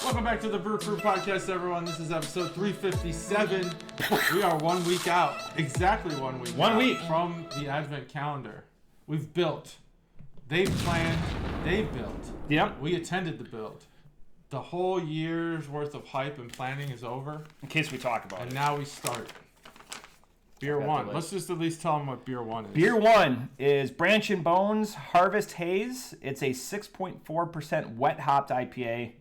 Welcome back to the Brew Crew Podcast, everyone. This is episode 357. We are 1 week out. Exactly 1 week out from the Advent calendar. We've built. They've planned. They've built. Yep. We attended the build. The whole year's worth of hype and planning is over. In case we talk about it. And now we start. Beer 1. Let's just at least tell them what Beer 1 is. Beer 1 is Branch and Bones Harvest Haze. It's a 6.4% wet hopped IPA.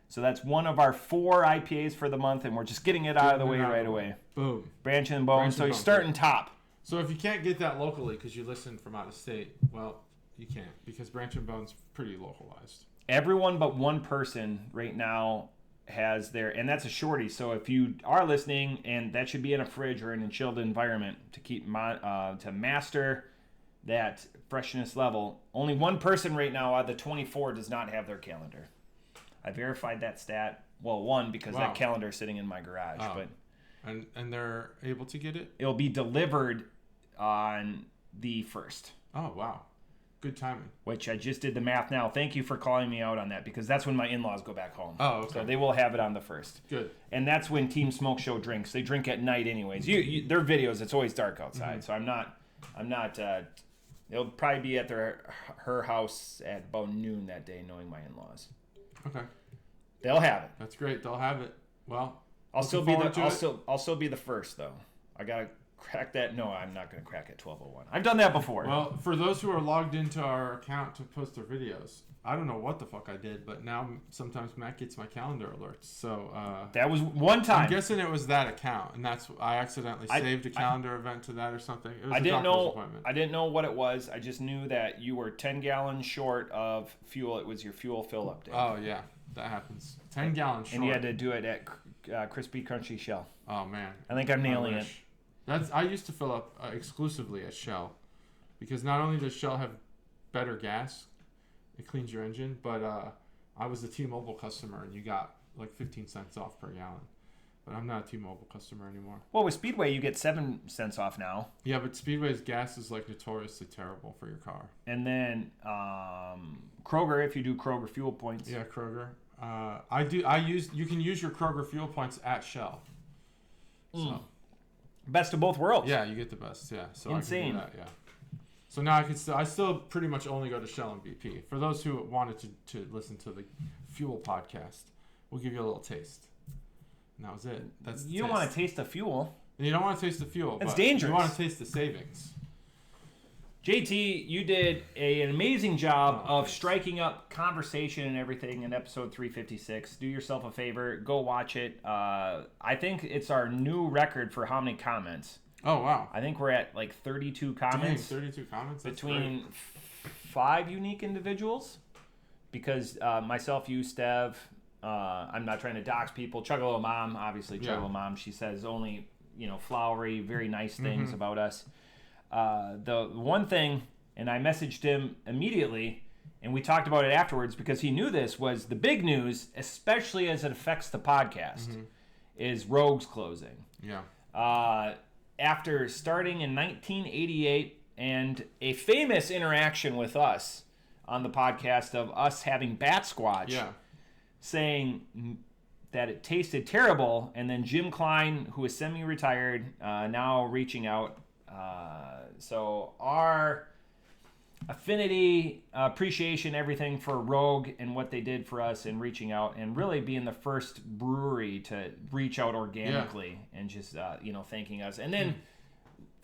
So that's one of our 4 IPAs for the month, and we're just getting it out of the way right away. Boom. Branch and Bones. So you're starting top. So if you can't get that locally because you listen from out of state, well, you can't because Branch and Bones pretty localized. Everyone but one person right now has their, and that's a shorty. So if you are listening, and that should be in a fridge or in a chilled environment to keep to master that freshness level. Only one person right now out of the 24 does not have their calendar. I verified that stat. Well, one because that calendar is sitting in my garage, but and they're able to get it. It'll be delivered on the 1st. Oh wow, good timing. Which I just did the math now. Thank you for calling me out on that because that's when my in-laws go back home. Oh, okay. So they will have it on the 1st. Good. And that's when Team Smoke Show drinks. They drink at night, anyways. Their videos, it's always dark outside, so I'm not. It'll probably be at her house at about noon that day, knowing my in-laws. Okay. They'll have it. That's great. They'll have it. Well, I'll still be the first though. I gotta crack that. No, I'm not gonna crack at 12:01. I've done that before. Well, for those who are logged into our account to post their videos, I don't know what the fuck I did, but now sometimes Matt gets my calendar alerts. So that was one time. I'm guessing it was that account, and that's I accidentally saved a calendar event to that or something. It was I didn't know what it was. I just knew that you were 10 gallons short of fuel. It was your fuel fill up day. Oh yeah, that happens. 10 gallons short. And you had to do it at Crispy Crunchy Shell. Oh man, I think I'm nailing it. I used to fill up exclusively at Shell, because not only does Shell have better gas, it cleans your engine, but I was a T-Mobile customer and you got like 15 cents off per gallon. But I'm not a T-Mobile customer anymore. Well, with Speedway you get 7 cents off now. Yeah, but Speedway's gas is like notoriously terrible for your car. And then Kroger, if you do Kroger fuel points. Yeah, Kroger. You can use your Kroger fuel points at Shell. So. Best of both worlds. Yeah, you get the best. Yeah, so insane. I can do that, yeah. So now I still pretty much only go to Shell and BP. For those who wanted to listen to the Fuel podcast, we'll give you a little taste. And that was it. You don't want to taste the fuel. And you don't want to taste the fuel. It's dangerous. You want to taste the savings. JT, you did an amazing job of striking up conversation and everything in episode 356. Do yourself a favor. Go watch it. I think it's our new record for how many comments. Oh, wow. I think we're at like 32 comments. Dang, 32 comments? That's between 5 unique individuals. Because myself, you, Stev, I'm not trying to dox people. Chuggalo Mom, obviously Chuggalo Mom. She says only, flowery, very nice things about us. The one thing, and I messaged him immediately, and we talked about it afterwards because he knew this, was the big news, especially as it affects the podcast, is Rogue's closing. Yeah. After starting in 1988 and a famous interaction with us on the podcast of us having Bat Squatch saying that it tasted terrible, and then Jim Klein, who is semi-retired, now reaching out. So our affinity, appreciation, everything for Rogue and what they did for us and reaching out and really being the first brewery to reach out organically and just, thanking us. And then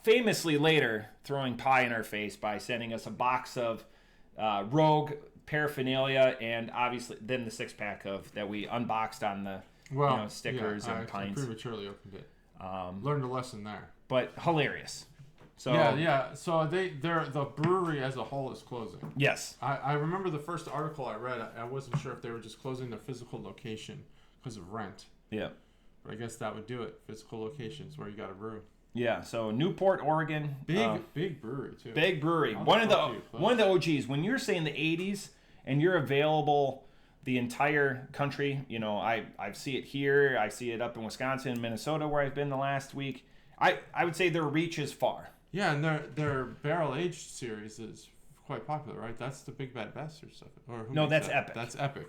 famously later throwing pie in our face by sending us a box of Rogue paraphernalia and obviously then the 6-pack of that we unboxed on the stickers and pints. I prematurely opened it. Learned a lesson there. But hilarious. So yeah. So the brewery as a whole is closing. Yes. I remember the first article I read. I wasn't sure if they were just closing their physical location because of rent. Yeah. But I guess that would do it. Physical locations where you got to brew. Yeah. So Newport, Oregon. Big brewery too. Big brewery. One of the OGs. When you're saying the 80s and you're available the entire country, I see it here. I see it up in Wisconsin, Minnesota, where I've been the last week. I would say their reach is far. Yeah, and their barrel aged series is quite popular, right? That's the Big Bad Bastard stuff. No, that's Epic. That's Epic.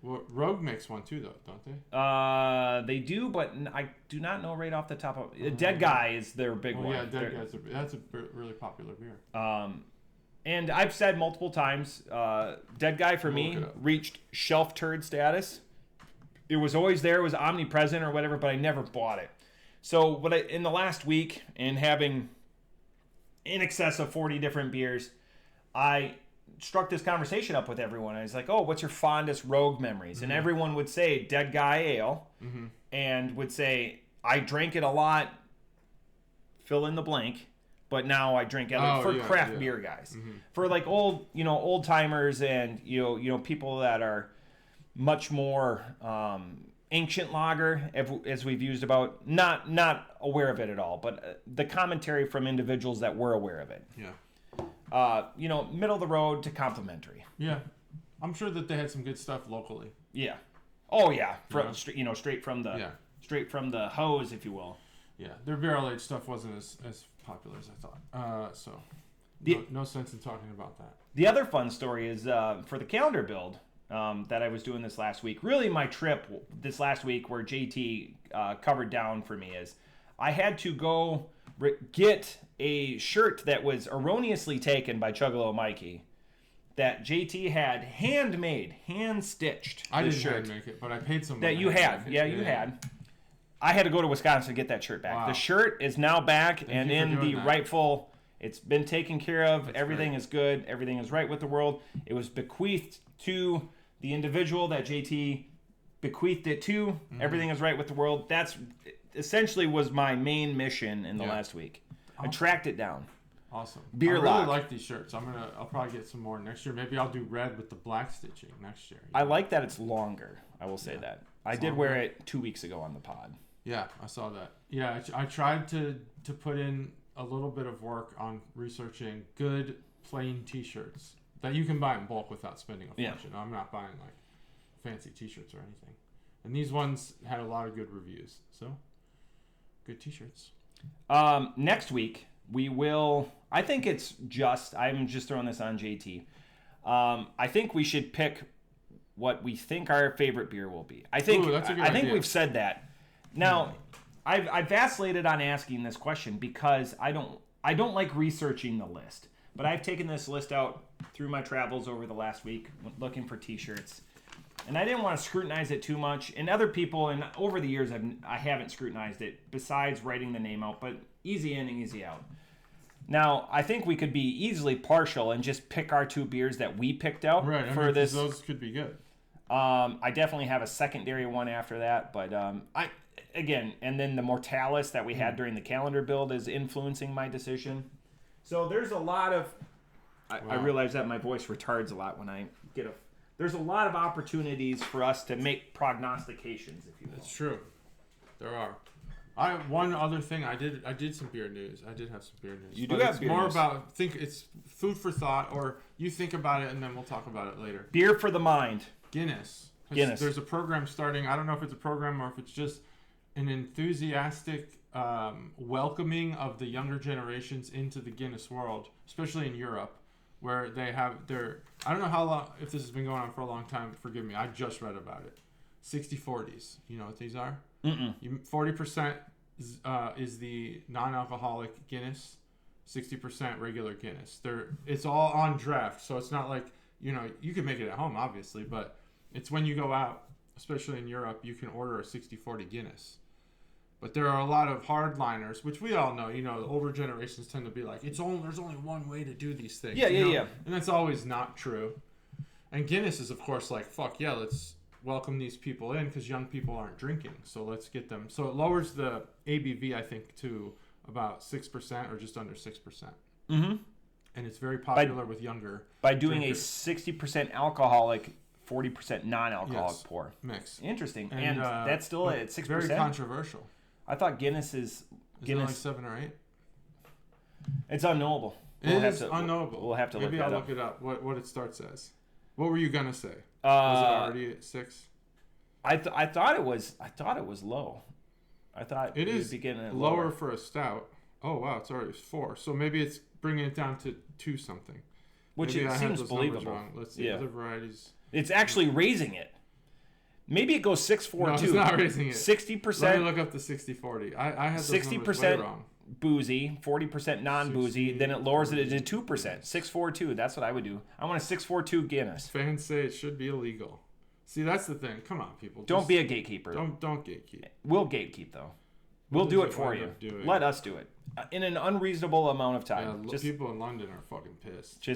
Well, Rogue makes one too, though, don't they? They do, but I do not know right off the top of. Dead Guy is their big one. Yeah, Dead Guy's that's a really popular beer. And I've said multiple times, Dead Guy for me reached shelf turd status. It was always there, it was omnipresent or whatever, but I never bought it. So in the last week, and having in excess of 40 different beers, I struck this conversation up with everyone. I was like, oh, what's your fondest Rogue memories? Mm-hmm. And everyone would say Dead Guy Ale, mm-hmm. and would say, I drank it a lot, fill in the blank, but now I drink it for craft beer guys. Mm-hmm. For like old timers and people that are much more ancient lager, as we've used about, not aware of it at all, but the commentary from individuals that were aware of it. Yeah. Middle of the road to complimentary. Yeah. I'm sure that they had some good stuff locally. Yeah. Oh yeah. Straight from the hose, if you will. Yeah. Their barrel aged stuff wasn't as popular as I thought. No sense in talking about that. The other fun story is for the calendar build that I was doing this last week. Really, my trip this last week, where JT covered down for me, is I had to go get a shirt that was erroneously taken by Chuggalo Mikey that JT had handmade, hand-stitched. I didn't hand make it, but I paid someone. That you had. Yeah, you had. I had to go to Wisconsin to get that shirt back. Wow. The shirt is now back and in the rightful. It's been taken care of. That's everything is good. Everything is right with the world. It was bequeathed to the individual that JT bequeathed it to. Mm-hmm. Everything is right with the world. That's essentially was my main mission in the last week. Awesome. I tracked it down. Awesome. I really like these shirts. I'll probably get some more next year. Maybe I'll do red with the black stitching next year. I like that it's longer. I will say that. I did wear it 2 weeks ago on the pod. Yeah, I saw that. Yeah, I tried to put in a little bit of work on researching good plain T-shirts that you can buy in bulk without spending a fortune. I'm not buying like fancy T-shirts or anything. And these ones had a lot of good reviews. So, good T-shirts. Next week, we will... I think I'm just throwing this on JT. I think we should pick what we think our favorite beer will be. I think we've said that. Now, I've vacillated on asking this question because I don't like researching the list. But I've taken this list out through my travels over the last week looking for T-shirts. And I didn't want to scrutinize it too much. And other people, and over the years, I haven't scrutinized it besides writing the name out, but easy in and easy out. Now, I think we could be easily partial and just pick our two beers that we picked out for this. Those could be good. I definitely have a secondary one after that, but and then the Mortalis that we had during the calendar build is influencing my decision. So there's a lot of... I realize that my voice retards a lot when I get a... There's a lot of opportunities for us to make prognostications, if you will. It's true. There are. One other thing, I did some beer news. I did have some beer news. You do have beer news. It's food for thought, or you think about it and then we'll talk about it later. Beer for the mind. Guinness. There's a program starting. I don't know if it's a program or if it's just an enthusiastic welcoming of the younger generations into the Guinness world, especially in Europe, where they have their... I don't know how long, if this has been going on for a long time, forgive me, I just read about it. 60-40s. You know what these are? 40% is the non-alcoholic Guinness, 60% regular Guinness. It's all on draft, so it's not like, you can make it at home, obviously, but it's when you go out, especially in Europe, you can order a 60-40 Guinness. But there are a lot of hardliners, which we all know. The older generations tend to be like, there's only one way to do these things. Yeah. And that's always not true. And Guinness is, of course, like, fuck yeah, let's welcome these people in because young people aren't drinking. So let's get them. So it lowers the ABV, I think, to about 6% or just under 6%. Mm-hmm. And it's very popular with younger by doing drinkers. A 60% alcoholic, 40% non-alcoholic pour. Mix. Interesting. And that's still at 6%? Very controversial. I thought Guinness is... Isn't it like 7 or 8? It's unknowable. It is unknowable. We'll have to look that up. Maybe I'll look it up, what it starts as. What were you going to say? Was it already at 6? I thought it was low. I thought it is beginning at lower for a stout. Oh, wow, it's already 4. So maybe it's bringing it down to 2 something. Which it seems believable. Let's see, other varieties. It's actually raising it. Maybe it goes 6-4-2. No, it's not raising it. 60%. Let me look up the 60-40. I had those 60% way wrong. Boozy, 40% non-boozy. Then it lowers it to 2%. 6-4-2. That's what I would do. I want a 6-4-2 Guinness. Fans say it should be illegal. See, that's the thing. Come on, people. Don't be a gatekeeper. Don't gatekeep. We'll gatekeep, though. We'll do it for you. Let us do it. In an unreasonable amount of time. Yeah, people in London are fucking pissed.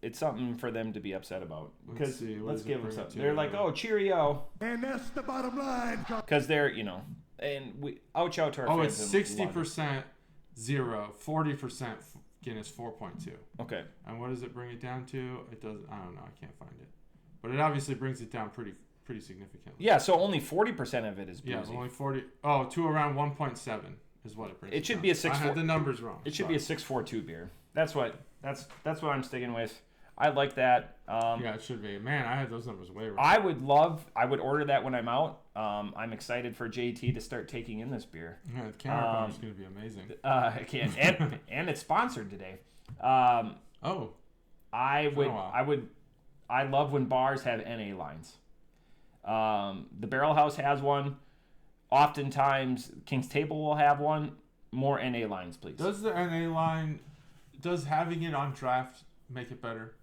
It's something for them to be upset about. Because let's give them something. They're to? like, oh, cheerio. And that's the bottom line. Because they're, and we ouch out to our fans. Oh, it's 60% 0, 40% Guinness 4.2. Okay. And what does it bring it down to? It doesn't. I don't know. I can't find it. But it obviously brings it down pretty significantly. Yeah. So only 40% of it is boozy. Yeah, only 40. Oh, to around 1.7 is what it brings. It should be a 6-4. I had the numbers wrong. It should be a 6-4-2 beer. That's what I'm sticking with. I like that. Yeah, it should be. Man, I had those numbers way wrong. I would order that when I'm out. I'm excited for JT to start taking in this beer. Yeah, the counterpart is going to be amazing. I can't. And it's sponsored today. I love when bars have NA lines. The Barrel House has one. Oftentimes, King's Table will have one. More NA lines, please. Does the NA line, does having it on draft make it better?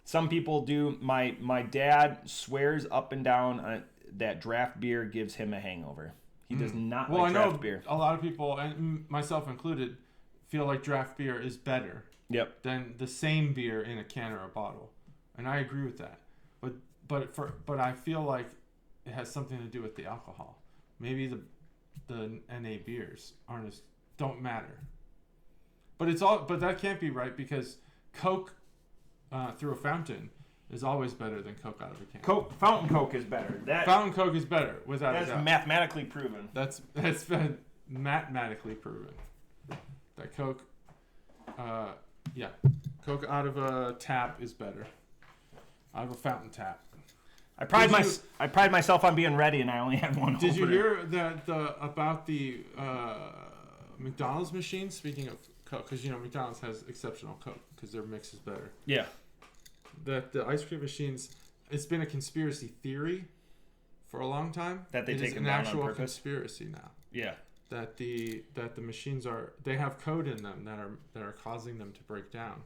Some people do. My dad swears up and down that draft beer gives him a hangover. He does not like draft beer. A lot of people, and myself included, feel like draft beer is better than the same beer in a can or a bottle. And I agree with that. But I feel like it has something to do with the alcohol. Maybe the NA beers don't matter. But that can't be right, because Coke through a fountain is always better than Coke out of a can. Fountain Coke is better. Fountain Coke is better, without a doubt. That's mathematically proven. That's been mathematically proven. That Coke, Coke out of a tap is better. Out of a fountain tap. I pride myself on being ready, and I only had one. Did you hear about the McDonald's machine? Speaking of Coke, because McDonald's has exceptional Coke because their mix is better. Yeah. That the ice cream machines, it's been a conspiracy theory for a long time. That they take them down on purpose. It is an actual conspiracy now. Yeah. That the machines they have code in them that are causing them to break down.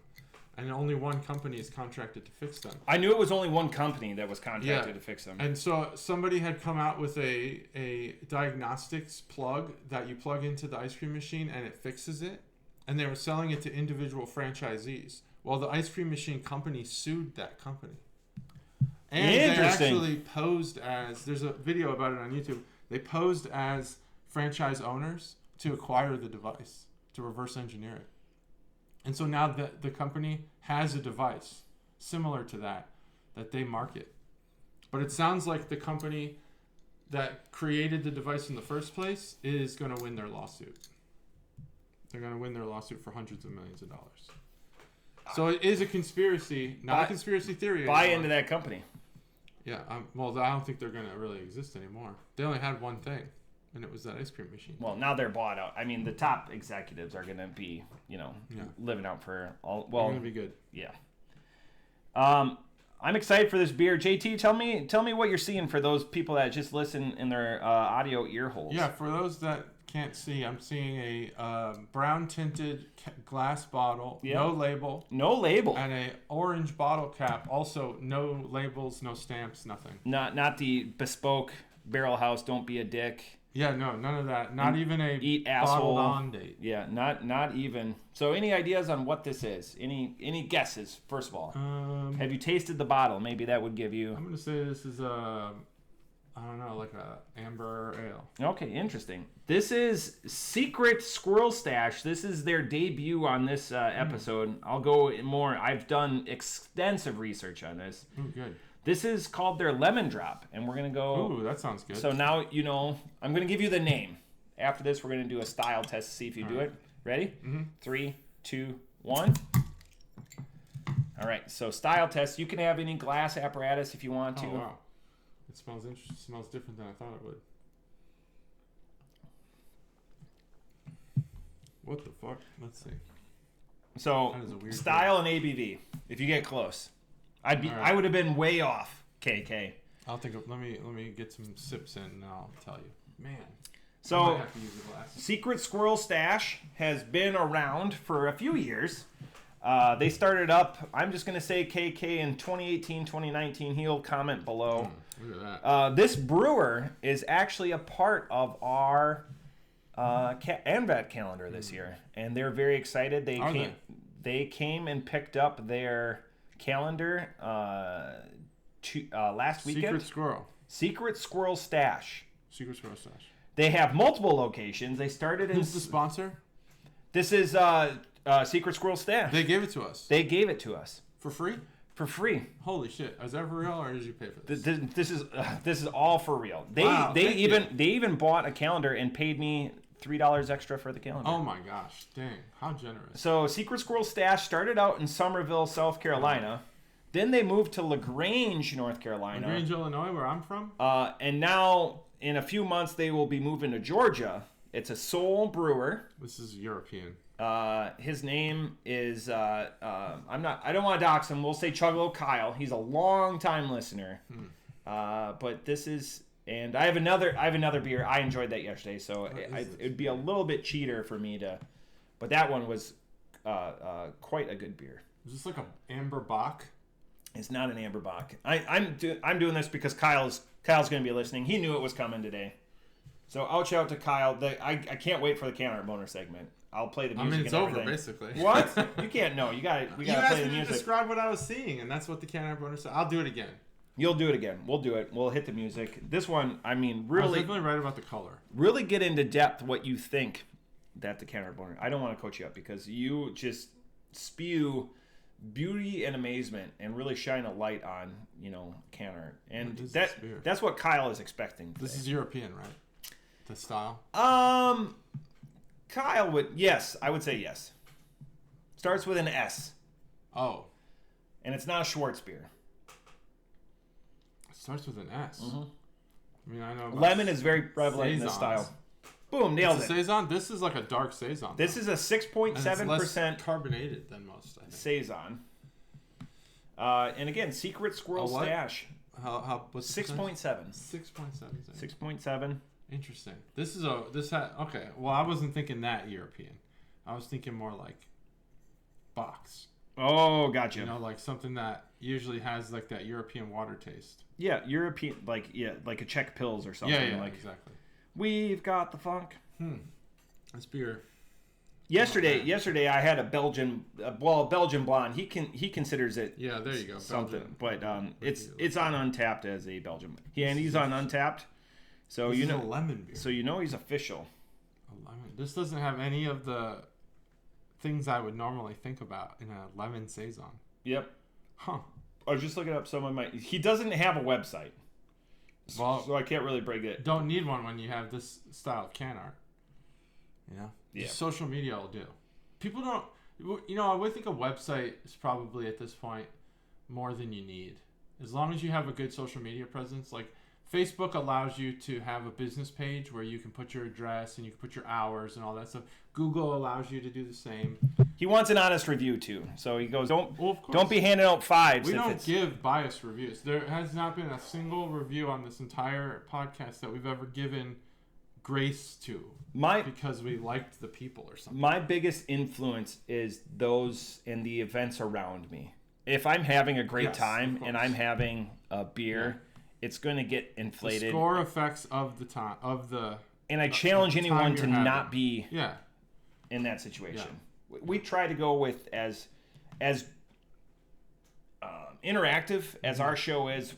And only one company is contracted to fix them. I knew it was only one company that was contracted to fix them. And so somebody had come out with a diagnostics plug that you plug into the ice cream machine and it fixes it. And they were selling it to individual franchisees. Well, the ice cream machine company sued that company. And they actually posed as, there's a video about it on YouTube, they posed as franchise owners to acquire the device, to reverse engineer it. And so now the company has a device similar to that they market. But it sounds like the company that created the device in the first place is going to win their lawsuit. They're going to win their lawsuit for hundreds of millions of dollars. So it is a conspiracy, not a conspiracy theory. Buy into that company. Yeah, well, I don't think they're going to really exist anymore. They only had one thing, and it was that ice cream machine. Well, now they're bought out. I mean, the top executives are going to be, living out for all. Well, they're going to be good. Yeah. I'm excited for this beer. JT, tell me what you're seeing for those people that just listen in their audio ear holes. Yeah, for those that can't see, I'm seeing a brown tinted glass bottle, no label, and a orange bottle cap. Also, no labels, no stamps, nothing. Not the bespoke Barrel House. Don't be a dick. Yeah, no, none of that. Not even a eat asshole on date. Yeah, not even. So, any ideas on what this is? Any guesses? First of all, have you tasted the bottle? Maybe that would give you. I'm gonna say this is I don't know, like a amber ale. Okay, interesting. This is Secret Squirrel Stash. This is their debut on this episode. I'll go more. I've done extensive research on this. Ooh, good. This is called their Lemondrop, and we're going to go... Ooh, that sounds good. So now, I'm going to give you the name. After this, we're going to do a style test to see if you do it. Ready? Mm-hmm. 3, 2, 1. All right, so style test. You can have any glass apparatus if you want to. Oh, wow. It smells interesting. It smells different than I thought it would. What the fuck? Let's see. So, style and ABV, if you get close. I would have been way off, KK. I'll think of. Let me get some sips in, and I'll tell you. Man. So, I might have to use the glass. Secret Squirrel Stash has been around for a few years. They started up, I'm just going to say KK in 2018, 2019. He'll comment below. Look at that. This brewer is actually a part of our ANVAT calendar this year. And they're very excited. They came and picked up their calendar last weekend. Secret Squirrel Stash. Secret Squirrel Stash. They have multiple locations. They started in... Who's the sponsor? This is Secret Squirrel Stash. They gave it to us. They gave it to us. For free? For free. Holy shit. Is that for real, or did you pay for this? This is all for real. They even bought a calendar and paid me $3 extra for the calendar. Oh my gosh. Dang. How generous. So Secret Squirrel Stash started out in Somerville, South Carolina. Then they moved to LaGrange, North Carolina. LaGrange, Illinois, where I'm from? And now... in a few months, they will be moving to Georgia. It's a sole brewer. This is European. His name is I don't want to dox him. We'll say Chuggalo Kyle. He's a long time listener. But this is, and I have another beer. I enjoyed that yesterday, so it'd be a little bit cheater for me to. But that one was quite a good beer. Is this like an amber bock? It's not an amber bock. I'm doing this because Kyle's going to be listening. He knew it was coming today. So out to Kyle. I can't wait for the counter boner segment. I'll play the music. It's over basically. What? You can't know. We gotta play the music. You asked me to describe what I was seeing, and that's what the counter boner said. I'll do it again. You'll do it again. We'll do it. We'll hit the music. This one, I mean, I was definitely right about the color. Really get into depth what you think that the counter boner. I don't want to coach you up because you just spew beauty and amazement and really shine a light on, Canner. And that's what Kyle is expecting today. This is European, right? The style? Kyle would, yes, I would say yes. Starts with an S. Oh. And it's not a Schwartz beer. It starts with an S. Mm-hmm. I mean, I know about lemon is very prevalent in this style. Boom, nailed it. Saison? This is like a dark Saison. This is a 6.7% carbonated than most, I think. Saison. And again, Secret Squirrel Stash. How what's 6.7. 6.7. 6.7. Interesting. Okay. Well, I wasn't thinking that European. I was thinking more like box. Oh, gotcha. Like something that usually has like that European water taste. Yeah, European, like a Czech Pils or something. Yeah, like exactly. We've got the funk. This beer. Yesterday I had a Belgian blonde. He considers it. Yeah, there you go. Something, Belgian. But it's on Untapped as a Belgian. And he's on Untapped. So this is a lemon beer. So he's official. A lemon. This doesn't have any of the things I would normally think about in a lemon Saison. Yep. Huh. I was just looking up some of my. He doesn't have a website. Well, so I can't really break it. Don't need one when you have this style of can art. Yeah. Just social media will do. People don't. I would think a website is probably at this point more than you need. As long as you have a good social media presence, like Facebook allows you to have a business page where you can put your address and you can put your hours and all that stuff. Google allows you to do the same. He wants an honest review too, so he goes, don't be handing out fives. We don't give biased reviews. There has not been a single review on this entire podcast that we've ever given grace to because we liked the people or something. My biggest influence is those and the events around me. If I'm having a great time and I'm having a beer, it's going to get inflated. The score effects of the time and I challenge anyone to not be in that situation. Yeah. We try to go with as interactive as our show is.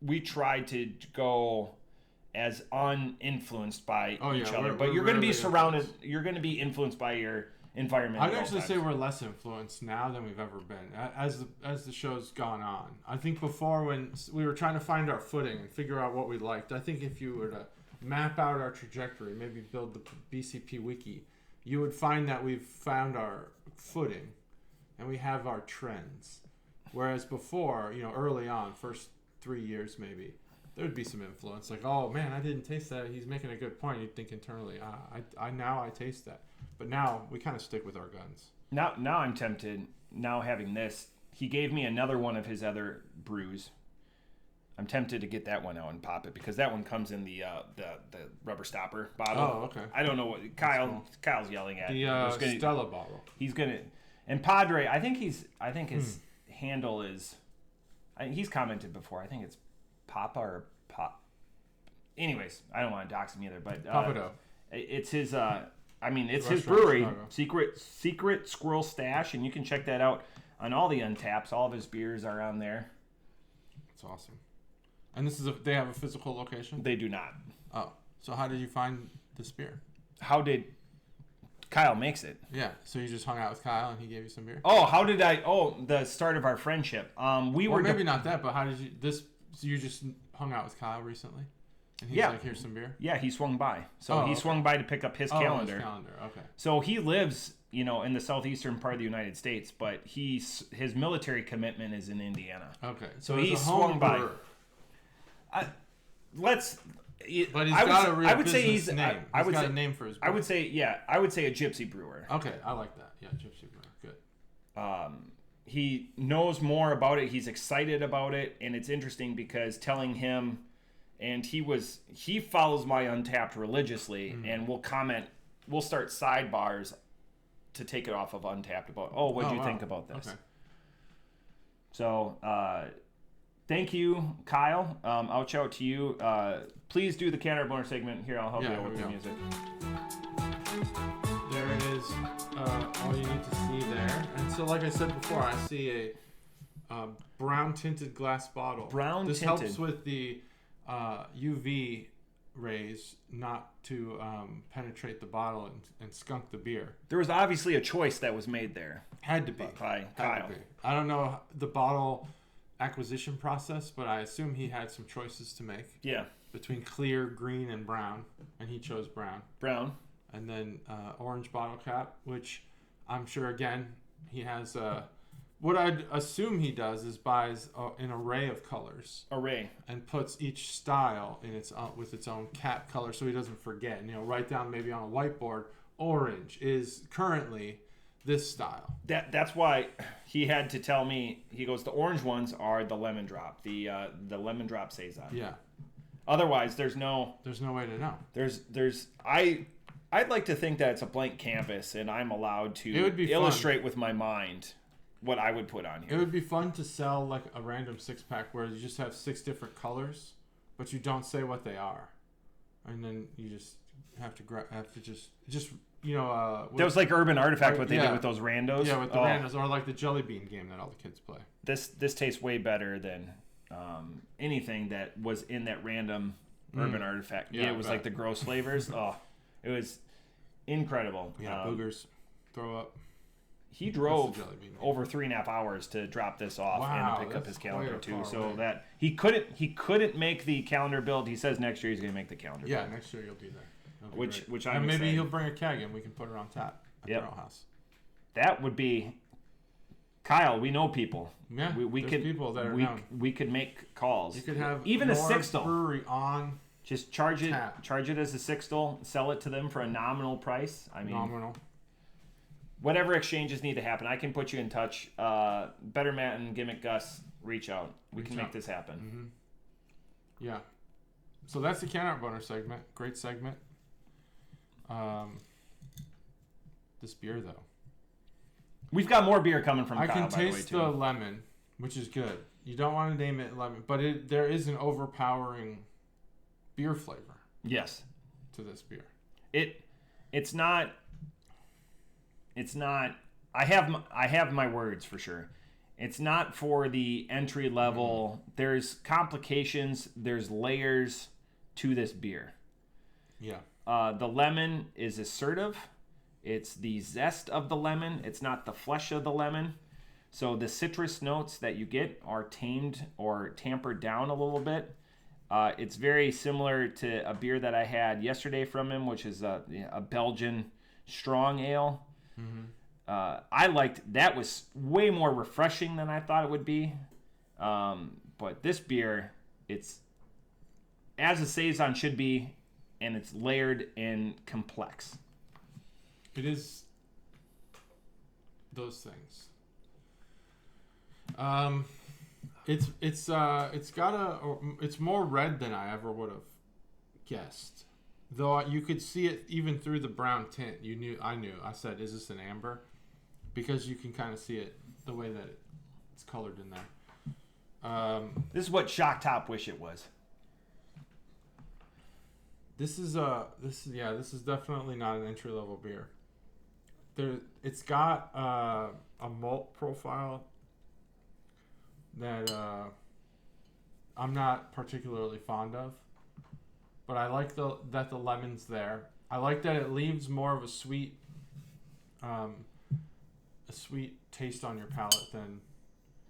We try to go as uninfluenced by each other, but you're going to be surrounded. You're going to be influenced by your environment. I'd actually say we're less influenced now than we've ever been as the show's gone on. I think before, when we were trying to find our footing and figure out what we liked, I think if you were to map out our trajectory, maybe build the BCP wiki, you would find that we've found our footing and we have our trends. Whereas before, early on, first 3 years maybe, there would be some influence, like, oh man, I didn't taste that. He's making a good point. You'd think internally, I taste that. But now we kind of stick with our guns. Now I'm tempted. Now having this, he gave me another one of his other brews. I'm tempted to get that one out and pop it because that one comes in the rubber stopper bottle. Oh, okay. I don't know what Kyle's yelling at. The Stella bottle. He's gonna, and Padre. I think his handle is. He's commented before. I think it's Papa or Pop. Anyways, I don't want to dox him either, but Papado. It's his. It's his brewery, secret Squirrel Stash, and you can check that out on all the Untaps. All of his beers are on there. That's awesome. And they have a physical location? They do not. Oh, so how did you find this beer? How did Kyle makes it? Yeah, so you just hung out with Kyle and he gave you some beer? Oh, how did I? Oh, the start of our friendship. Maybe not that, but how did you? So you just hung out with Kyle recently? And he's like, here's some beer? Yeah, he swung by. So he swung by to pick up his calendar. His calendar, okay. So he lives, in the southeastern part of the United States, but his military commitment is in Indiana. Okay. So he swung by. But he's got a real business name. He's got a name for his brewer. I would say a gypsy brewer. Okay, I like that. Yeah, gypsy brewer. Good. He knows more about it. He's excited about it, and it's interesting because telling him... And he follows my Untapped religiously, and we'll start sidebars to take it off of Untapped about, what do you think about this? Okay. So, thank you, Kyle. Ouch out to you. Please do the Canner Boner segment. Here, I'll help you out with the music. There it is. All you need to see there. And so, like I said before, I see a brown tinted glass bottle. This helps with the UV rays not to penetrate the bottle and skunk the beer. There was obviously a choice that was made there. Had to be. By Kyle. I don't know the bottle acquisition process, but I assume he had some choices to make. Yeah. Between clear, green, and brown, and he chose brown. Brown. And then orange bottle cap, which I'm sure, again, he has... What I'd assume he does is buys an array of colors. And puts each style in with its own cap color so he doesn't forget. And, write down maybe on a whiteboard, orange is currently this style. That's why he had to tell me, he goes, the orange ones are the Lemondrop, the Lemondrop Saison. Yeah. Otherwise, there's no way to know. I'd like to think that it's a blank canvas and I'm allowed to illustrate with my mind what I would put on here. It would be fun to sell like a random 6-pack where you just have 6 different colors, but you don't say what they are, and then you just have to that was like Urban Artifact, what they did with those randos. Yeah, with the randos, or like the Jelly Bean game that all the kids play. This tastes way better than anything that was in that random Urban Artifact. Yeah, it was like the gross flavors. It was incredible. Yeah, boogers, throw up. He drove over 3.5 hours to drop this off and pick up his calendar too. So that he couldn't make the calendar build. He says next year he's going to make the calendar. Yeah, build. Next year you'll be there. Which I'm maybe excited. he'll bring a keg and we can put it on tap at their own house. That would be Kyle. We know people. Yeah, we could people that are known. We could make calls. You could have even a sixtel brewery on. Just charge it as a sixtel. Sell it to them for a nominal price. Nominal. Whatever exchanges need to happen, I can put you in touch. Better Matt and Gimmick Gus, reach out. We can make this happen. Mm-hmm. Yeah. So that's the Can Art Boner segment. Great segment. This beer, though. We've got more beer coming from Kyle, by the way, too. I can taste the lemon, which is good. You don't want to name it lemon, but there is an overpowering beer flavor. Yes. To this beer. It's not... I have my words for sure. It's not for the entry level. There's complications. There's layers to this beer. Yeah. The lemon is assertive. It's the zest of the lemon. It's not the flesh of the lemon. So the citrus notes that you get are tamed or tampered down a little bit. It's very similar to a beer that I had yesterday from him, which is a Belgian strong ale. Mm-hmm. I liked that. Was way more refreshing than I thought it would be. But this beer, it's as a Saison should be, and it's layered and complex. It is those things. It's more red than I ever would have guessed. Though you could see it even through the brown tint. I knew. I said, "Is this an amber?" Because you can kind of see it the way that it's colored in there. This is what Shock Top wish it was. This is definitely not an entry level beer. It's got a malt profile that I'm not particularly fond of, but I like that the lemon's there. I like that it leaves more of a sweet taste on your palate than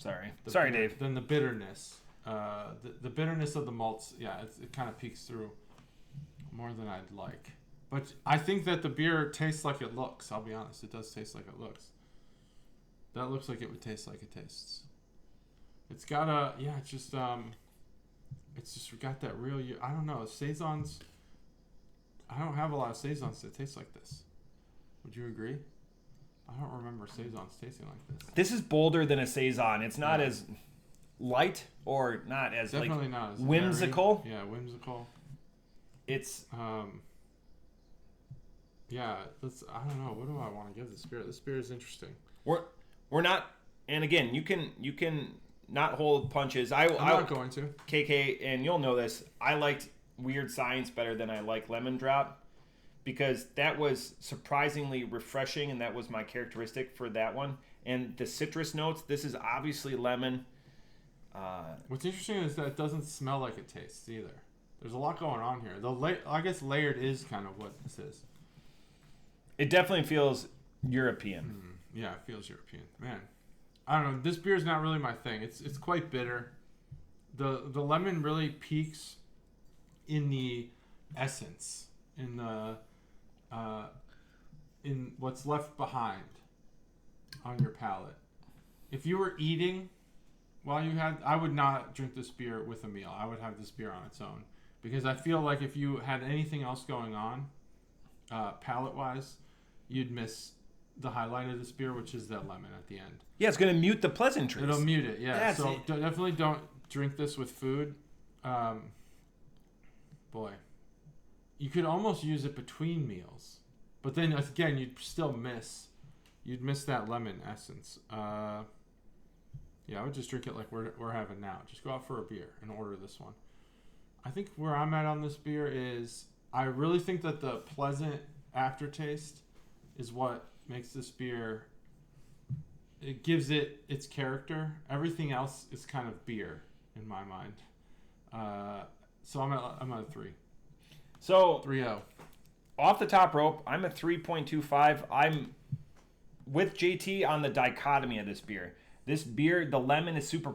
Dave. Than the bitterness. The bitterness of the malts, it kind of peeks through more than I'd like. But I think that the beer tastes like it looks. I'll be honest, it does taste like it looks. That looks like it would taste like it tastes. It's got it's just got that real. I don't know, Saisons. I don't have a lot of Saisons that taste like this. Would you agree? I don't remember Saisons tasting like this. This is bolder than a Saison. It's not as light or not as definitely not as whimsical. Berry. Yeah, whimsical. It's I don't know. What do I want to give this beer? This beer is interesting. We're not, and again, you can not hold punches. I'm not going to. KK, and you'll know this. I liked Weird Science better than I like Lemondrop because that was surprisingly refreshing, and that was my characteristic for that one. And the citrus notes. This is obviously lemon. What's interesting is that it doesn't smell like it tastes either. There's a lot going on here. I guess layered is kind of what this is. It definitely feels European. Yeah, it feels European. Man, I don't know. This beer is not really my thing. It's quite bitter. The lemon really peaks in the essence, in what's left behind on your palate. If you were eating while I would not drink this beer with a meal. I would have this beer on its own. Because I feel like if you had anything else going on, palate-wise, you'd miss the highlight of this beer, which is that lemon at the end. Yeah, it's going to mute the pleasantries. It'll mute it, yeah. So definitely don't drink this with food. Boy, you could almost use it between meals. But then, again, you'd miss that lemon essence. I would just drink it like we're having now. Just go out for a beer and order this one. I think where I'm at on this beer is I really think that the pleasant aftertaste is what makes this beer. It gives it its character. Everything else is kind of beer in my mind. So I'm at a 3. So 3-0. Off the top rope, I'm a 3.25. I'm with JT on the dichotomy of this beer. This beer, the lemon is super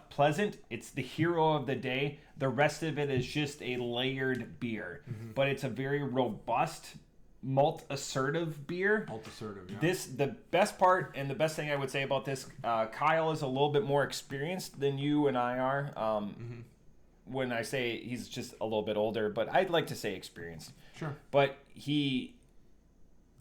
pleasant. It's the hero of the day. The rest of it is just a layered beer. Mm-hmm. But it's a very robust, malt-assertive beer. Malt-assertive, yeah. The best part and the best thing I would say about this, Kyle is a little bit more experienced than you and I are. When I say he's just a little bit older, but I'd like to say experienced. Sure. But he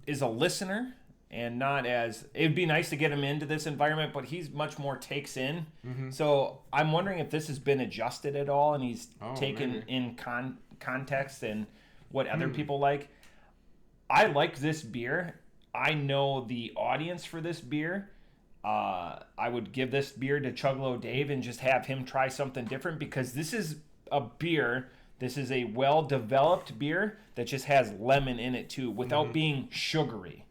is a listener. And not as it'd be nice to get him into this environment, but he's much more takes in. Mm-hmm. So I'm wondering if this has been adjusted at all, and he's taken in context and what other people like. I like this beer. I know the audience for this beer. I would give this beer to Chuggalo Dave and just have him try something different because this is a beer. This is a well-developed beer that just has lemon in it too, without being sugary.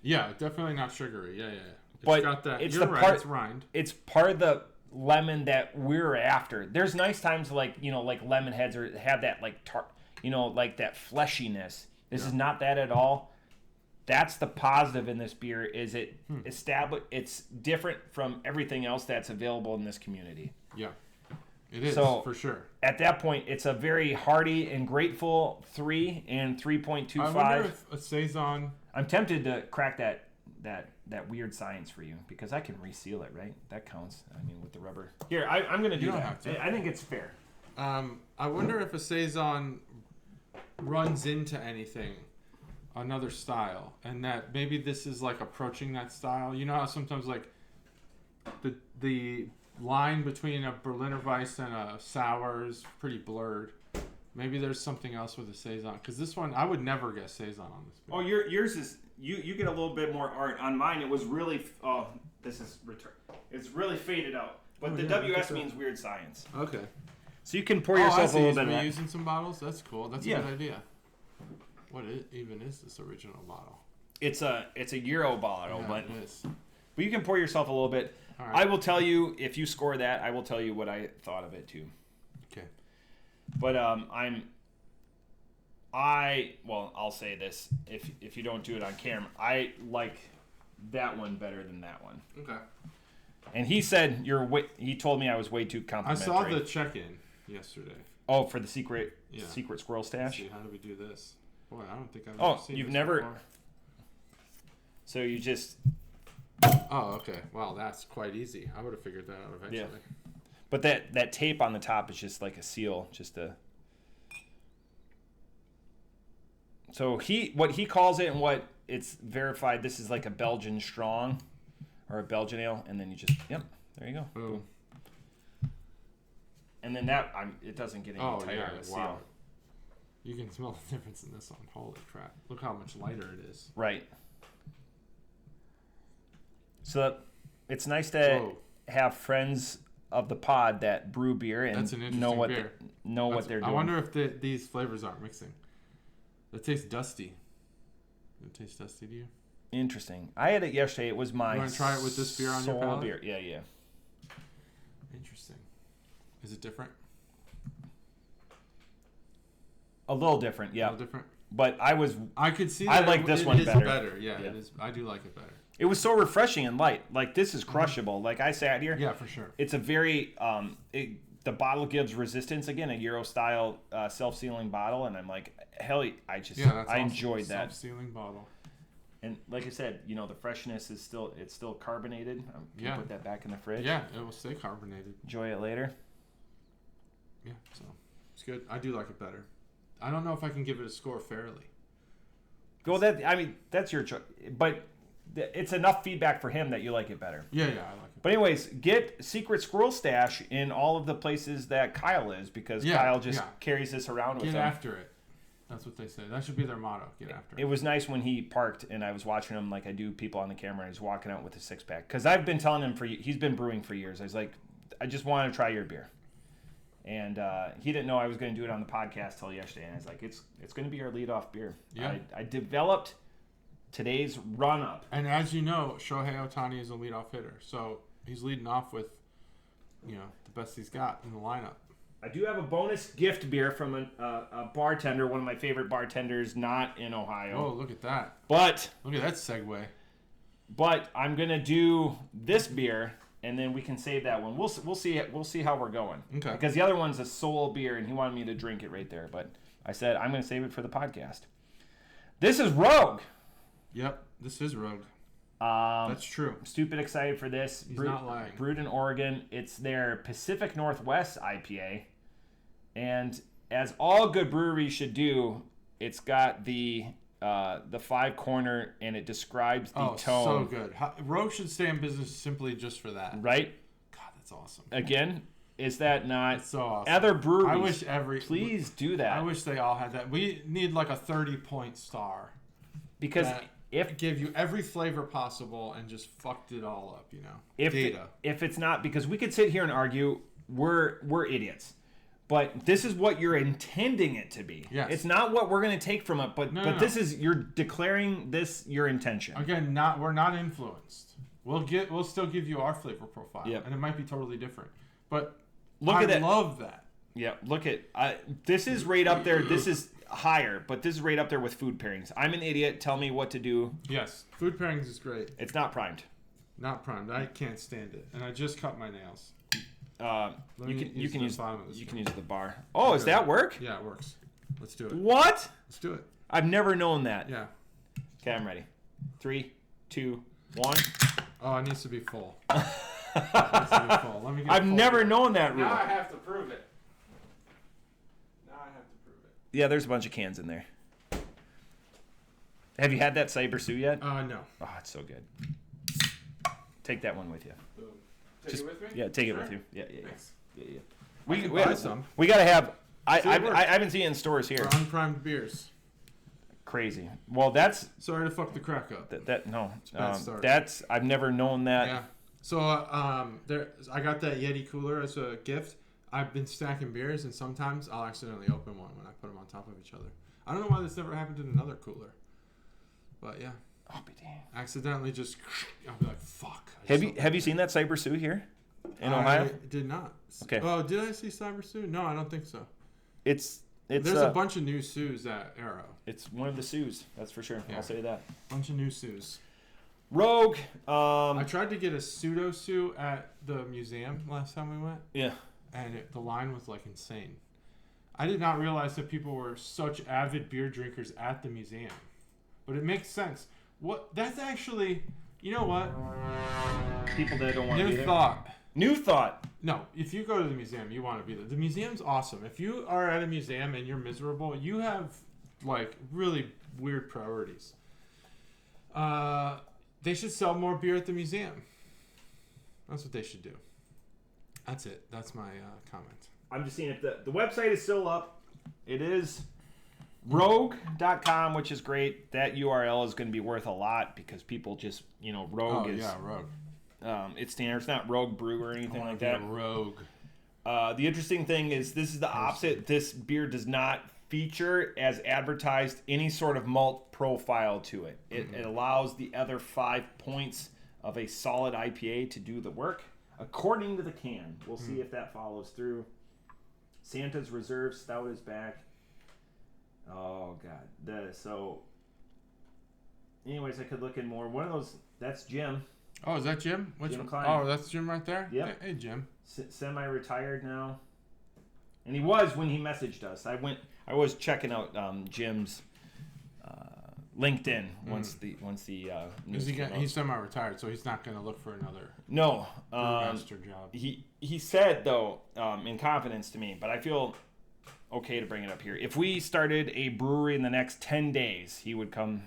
Yeah, definitely not sugary. Yeah. But got that. It's You're the right, part. It's rind. It's part of the lemon that we're after. There's nice times like lemon heads or have that like tart, like that fleshiness. This is not that at all. That's the positive in this beer. Is it established? It's different from everything else that's available in this community. Yeah, it is for sure. At that point, it's a very hearty and grateful 3 and 3.25. I wonder if a Saison. I'm tempted to crack that weird science for you because I can reseal it, right? That counts. I mean, with the rubber. Here, I'm going to do you don't that. Have to. I think it's fair. I wonder if a Saison runs into anything, another style, and that maybe this is like approaching that style. You know how sometimes like the line between a Berliner Weiss and a sour is pretty blurred. Maybe there's something else with the Saison. Because this one, I would never get Saison on this beer. Oh, yours is... You get a little bit more art. On mine, it was really... Oh, this is return. It's really faded out. But the WS means weird science. Okay. So you can pour yourself a little bit of that. Using some bottles? That's cool. That's a good idea. What even is this original bottle? It's a Euro bottle, Yeah, but it is. But you can pour yourself a little bit. All right. I will tell you, if you score that, I will tell you what I thought of it too. Okay. But I'll say this, if you don't do it on camera, I like that one better than that one. Okay. And he said he told me I was way too complimentary. I saw the check-in yesterday. Oh, for the secret squirrel stash? Let's see, how do we do this? Boy, I don't think I've ever seen you've this never before. So you just Oh, okay. Wow, that's quite easy. I would have figured that out eventually. Yeah. But that tape on the top is just like a seal, So what he calls it and what it's verified, this is like a Belgian strong or a Belgian ale, and then you just there you go. Boom. And then it doesn't get any tighter. Yeah, wow. You can smell the difference in this one. Holy crap. Look how much lighter it is. Right. So it's nice to have friends of the pod that brew beer and know what beer. What they're doing. I wonder if these flavors aren't mixing. It tastes dusty. Does it taste dusty to you? Interesting. I had it yesterday. It was my You want to try it with this beer on your palate? Beer. Yeah. Interesting. Is it different? A little different, yeah. A little different? But I could see that I like this one better. better. Yeah, it is. I do like it better. It was so refreshing and light. Like, this is crushable. Like, I sat here. Yeah, for sure. It's a very... the bottle gives resistance. Again, a Euro-style self-sealing bottle. And I'm like, hell, I awesome. enjoyed that. Self-sealing bottle. And like I said, the freshness is still carbonated. Can you put that back in the fridge? Yeah, it will stay carbonated. Enjoy it later. Yeah, so it's good. I do like it better. I don't know if I can give it a score fairly. Well, that's your choice. But it's enough feedback for him that you like it better. Yeah, I like it. But anyways, get Secret Squirrel Stash in all of the places that Kyle is, because Kyle just carries this around with him. Get after it. That's what they say. That should be their motto. Get after it. It was nice when he parked and I was watching him like I do people on the camera, and he's walking out with a six-pack. Because I've been telling him he's been brewing for years. I was like, I just want to try your beer. And he didn't know I was going to do it on the podcast till yesterday. And I was like, it's going to be our lead-off beer. Yeah. I developed today's run-up. And as you know, Shohei Ohtani is a lead-off hitter. So he's leading off with, the best he's got in the lineup. I do have a bonus gift beer from a bartender, one of my favorite bartenders, not in Ohio. Oh, look at that. But look at that segue. But I'm going to do this beer, and then we can save that one. We'll see how we're going. Okay. Because the other one's a solo beer, and he wanted me to drink it right there. But I said I'm going to save it for the podcast. This is Rogue. Yep, this is Rogue. That's true. I'm stupid excited for this. He's not lying. Brewed in Oregon. It's their Pacific Northwest IPA. And as all good breweries should do, it's got the 5-corner, and it describes the tone. So good. Rogue should stay in business simply just for that. Right? God, that's awesome. Again, is that not so awesome? Other breweries, I wish please do that. I wish they all had that. We need like a 30-point star. Because if give you every flavor possible and just fucked it all up, If it's not, because we could sit here and argue we're idiots. But this is what you're intending it to be. Yes. It's not what we're going to take from it, but this is, you're declaring this your intention. Again, we're not influenced. We'll still give you our flavor profile, and it might be totally different. But I love that. Yeah, look at this is right up there. This is higher, but this is right up there with food pairings. I'm an idiot. Tell me what to do. Yes, food pairings is great. It's not primed. Not primed. I can't stand it, and I just cut my nails. You can use the bar. Oh, does that work? Yeah, it works. Let's do it. What? Let's do it. I've never known that. Yeah. Okay, I'm ready. 3, 2, 1. Oh, it needs to be full. Let me get I've never known that rule. Now I have to prove it. Yeah, there's a bunch of cans in there. Have you had that Cyber Sue yet? No. Oh, it's so good. Take that one with you. Boom. Take it with me? Yeah, take it with you. Yeah. Thanks. Yeah. We buy some. We gotta have. I See, it works. haven't seen it in stores here. For unprimed beers. Crazy. Well, that's Sorry to fuck the crack up. no. a bad start. That's I've never known that. Yeah. So I got that Yeti cooler as a gift. I've been stacking beers, and sometimes I'll accidentally open one when I put them on top of each other. I don't know why this never happened in another cooler, but yeah. I'll be damned. Accidentally just, I'll be like, fuck. Have you seen that Cyber Sue here in Ohio? I did not. Okay. Oh, did I see Cyber Sue? No, I don't think so. It's There's a bunch of new Sues at Arrow. It's one of the Sues, that's for sure. Yeah. I'll say that. Bunch of new Sues. Rogue. I tried to get a pseudo Sue at the museum last time we went. Yeah. And the line was like insane. I did not realize that people were such avid beer drinkers at the museum. But it makes sense. That's actually, you know what? People that don't want to be there. New thought. New thought. No, if you go to the museum, you want to be there. The museum's awesome. If you are at a museum and you're miserable, you have like really weird priorities. They should sell more beer at the museum. That's what they should do. That's it. That's my comment. I'm just seeing if the website is still up. It is rogue.com, which is great. That URL is going to be worth a lot because people just, Rogue is... yeah, Rogue. It's standard. It's not Rogue Brew or anything like that. Rogue. The interesting thing is this is the opposite. This beer does not feature as advertised any sort of malt profile to it. It allows the other 5 points of a solid IPA to do the work according to the can. We'll see if that follows through. Santa's Reserve Stout is back. Oh god. Anyways, I could look in more. One of those. That's Jim. Oh, is that Jim? Jim Klein. Oh, that's Jim right there? Yep. Hey, Jim. Semi-retired now. And he was when he messaged us. I was checking out Jim's LinkedIn once the news came out. He's semi-retired, so he's not going to look for another brewmaster job. He said, though, in confidence to me, but I feel okay to bring it up here. If we started a brewery in the next 10 days, he would come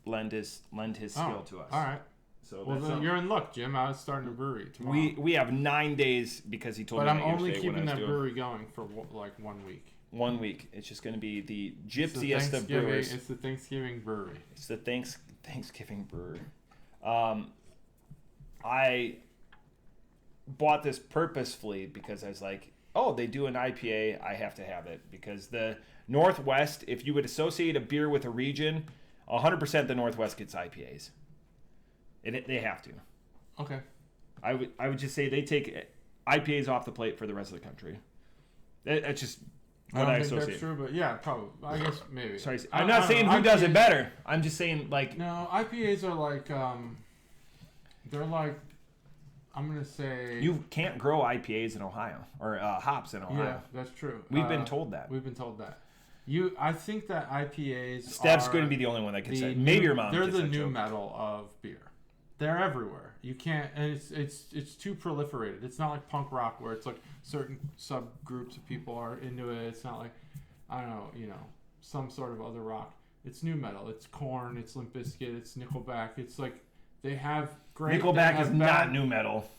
lend his skill to us. All right. So then you're in luck, Jim. I was starting a brewery tomorrow. We have 9 days because he told me. But I'm only keeping that brewery going for like 1 week. 1 week. It's just going to be the gypsiest of brewers. It's the Thanksgiving brewery. It's the Thanksgiving brewery. I bought this purposefully because I was like, oh, they do an IPA. I have to have it because the Northwest, if you would associate a beer with a region, 100% the Northwest gets IPAs. They have to. Okay. I would just say they take IPAs off the plate for the rest of the country. That's just what I associate. That's true, but yeah, probably. I guess maybe. Sorry, I'm not saying who does it better. I'm just saying like. No, IPAs are like they're like, I'm gonna say. You can't grow IPAs in Ohio or hops in Ohio. Yeah, that's true. We've been told that. I think that IPAs. Steph's going to be the only one that can say. Maybe your mom. They're the new metal of beer. They're everywhere. You can't, and it's too proliferated. It's not like punk rock where it's like certain subgroups of people are into it. It's not like, I don't know, some sort of other rock. It's new metal. It's Korn. It's Limp Bizkit. It's Nickelback. It's like they have great. Nickelback is not new metal.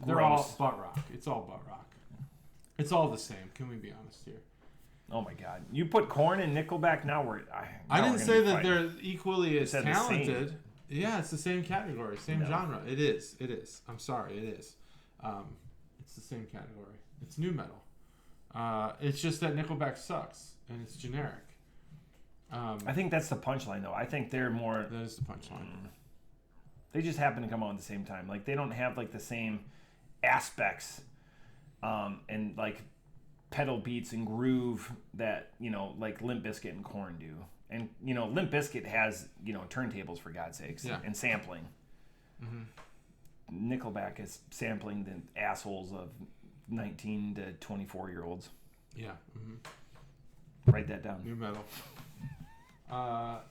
They're all butt rock. It's all butt rock. It's all the same. Can we be honest here? Oh my God! You put Korn and Nickelback. I didn't say that they're equally as talented. Yeah, it's the same category, same genre. It is. I'm sorry, it is. It's the same category. It's new metal. It's just that Nickelback sucks, and it's generic. I think that's the punchline, though. I think they're more... That is the punchline. They just happen to come out at the same time. Like, they don't have, like, the same aspects and, like, pedal beats and groove that, like Limp Bizkit and Korn do. And, Limp Bizkit has, turntables, for God's sakes, and sampling. Mm-hmm. Nickelback is sampling the assholes of 19 to 24-year-olds. Yeah. Mm-hmm. Write that down. New metal.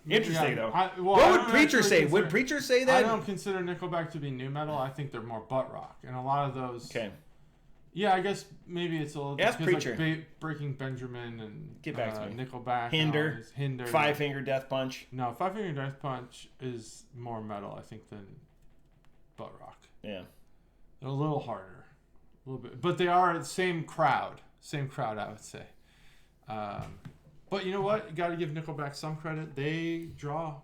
Interesting, though. What would Preacher say? Would Preacher say that? I don't consider Nickelback to be new metal. I think they're more butt rock. And a lot of those... Okay. Yeah, I guess maybe it's a little... Ask Preacher. Like Breaking Benjamin and Get back to me. Nickelback. Hinder. Five Finger Death Punch. No, Five Finger Death Punch is more metal, I think, than butt rock. Yeah. They're a little harder, a little bit, but they are the same crowd, I would say. But you know what? You got to give Nickelback some credit. They draw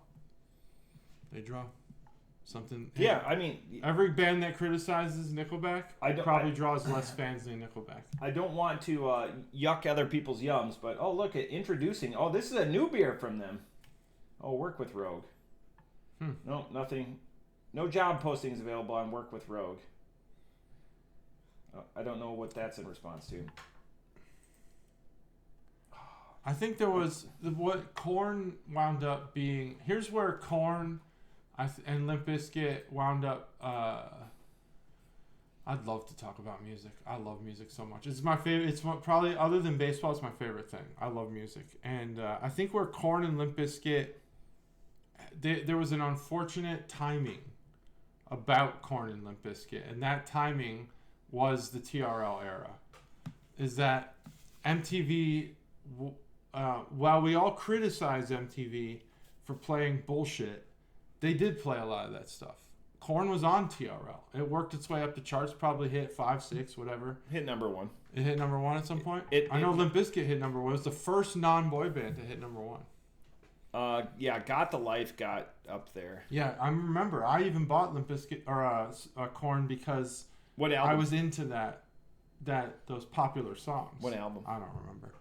something. Yeah, I mean, every band that criticizes Nickelback probably draws less fans than Nickelback. I don't want to yuck other people's yums, but look at introducing. Oh, this is a new beer from them. Oh, Work with Rogue. No, nothing. No job postings available on Work with Rogue. I don't know what that's in response to. I think there was what Korn wound up being. Here's where Korn and Limp Bizkit wound up. I'd love to talk about music. I love music so much. It's my favorite. It's probably, other than baseball, it's my favorite thing. I love music, and I think where Korn and Limp Bizkit, there was an unfortunate timing about Korn and Limp Bizkit, and that timing was the TRL era. Is that MTV? While we all criticize MTV for playing bullshit, they did play a lot of that stuff. Korn was on TRL. It worked its way up the charts, probably hit 5, 6, whatever. Hit number 1. It hit number 1 at some point? I know Limp Bizkit hit number 1. It was the first non-boy band to hit number 1. Yeah, Got the Life got up there. Yeah, I remember. I even bought Limp Bizkit, or Korn, because what album? I was into those popular songs. What album? I don't remember.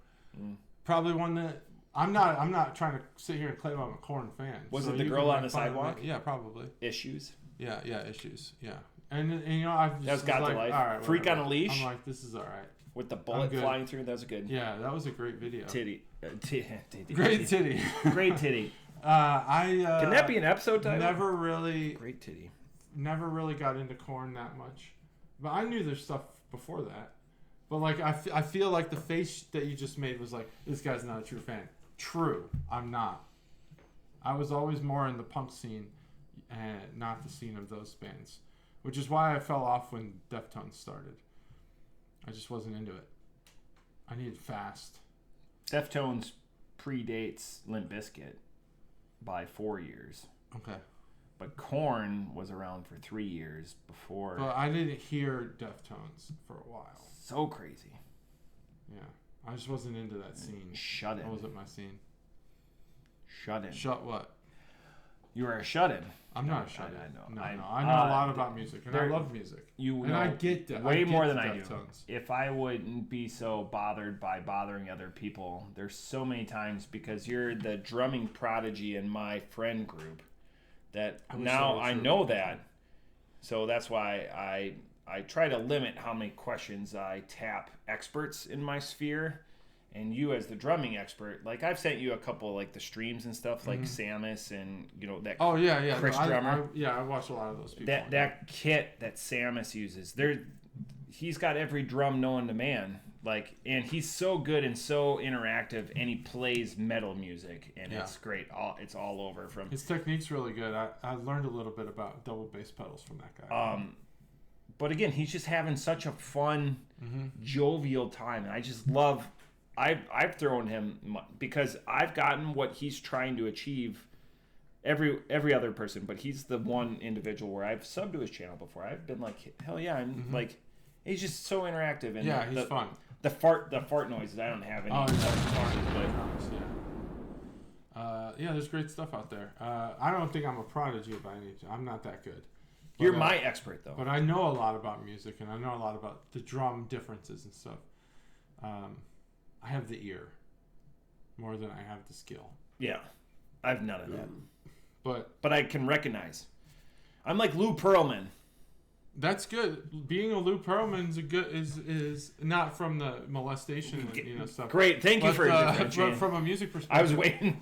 Probably one that I'm not trying to sit here and claim I'm a Korn fan. Was it The Girl on the Sidewalk? Yeah, probably. Issues. Yeah, Issues. Yeah, and you know, I've just that was Got the Life. All right, Freak on a Leash. I'm like, this is all right. With the bullet flying through, that was good. Yeah, that was a great video. Titty. Great titty. Great titty. Can that be an episode title? Great titty. Never really got into Korn that much, but I knew their stuff before that. But like I feel like the face that you just made was like, this guy's not a true fan. True, I'm not. I was always more in the punk scene and not the scene of those bands, which is why I fell off when Deftones started. I just wasn't into it. I needed fast. Deftones predates Limp Bizkit by 4 years. Okay. But Korn was around for 3 years before. But I didn't hear Deftones for a while. So crazy. Yeah. I just wasn't into that scene. Shut in. That wasn't my scene. Shut in. Shut what? You are a shut-in. I'm not a shut-in. I know a lot about music, and I love music. And I get that. Way more than I do. If I wouldn't be so bothered by bothering other people, there's so many times, because you're the drumming prodigy in my friend group, that now I know that. So that's why I try to limit how many questions I tap experts in my sphere. And you, as the drumming expert, like I've sent you a couple like the streams and stuff, like Samus and that. Oh yeah. Chris drummer. I watch a lot of those people. That kit that Samus uses, he's got every drum known to man. Like, and he's so good and so interactive, and he plays metal music, and it's great. It's all over from. His technique's really good. I learned a little bit about double bass pedals from that guy. But again, he's just having such a fun, jovial time, and I just love. I've thrown him because I've gotten what he's trying to achieve. Every other person, but he's the one individual where I've subbed to his channel before. I've been like, hell yeah, I'm like, he's just so interactive, and he's fun. The fart noises, I don't have any. There's great stuff out there. I don't think I'm a prodigy by any chance. I'm not that good. But, you're my expert though. But I know a lot about music, and I know a lot about the drum differences and stuff. I have the ear more than I have the skill. Yeah, I have none of that. But I can recognize. I'm like Lou Pearlman. That's good. Being a Lou Pearlman is not from the molestation stuff. Great, thank you for but from a music perspective. I was waiting.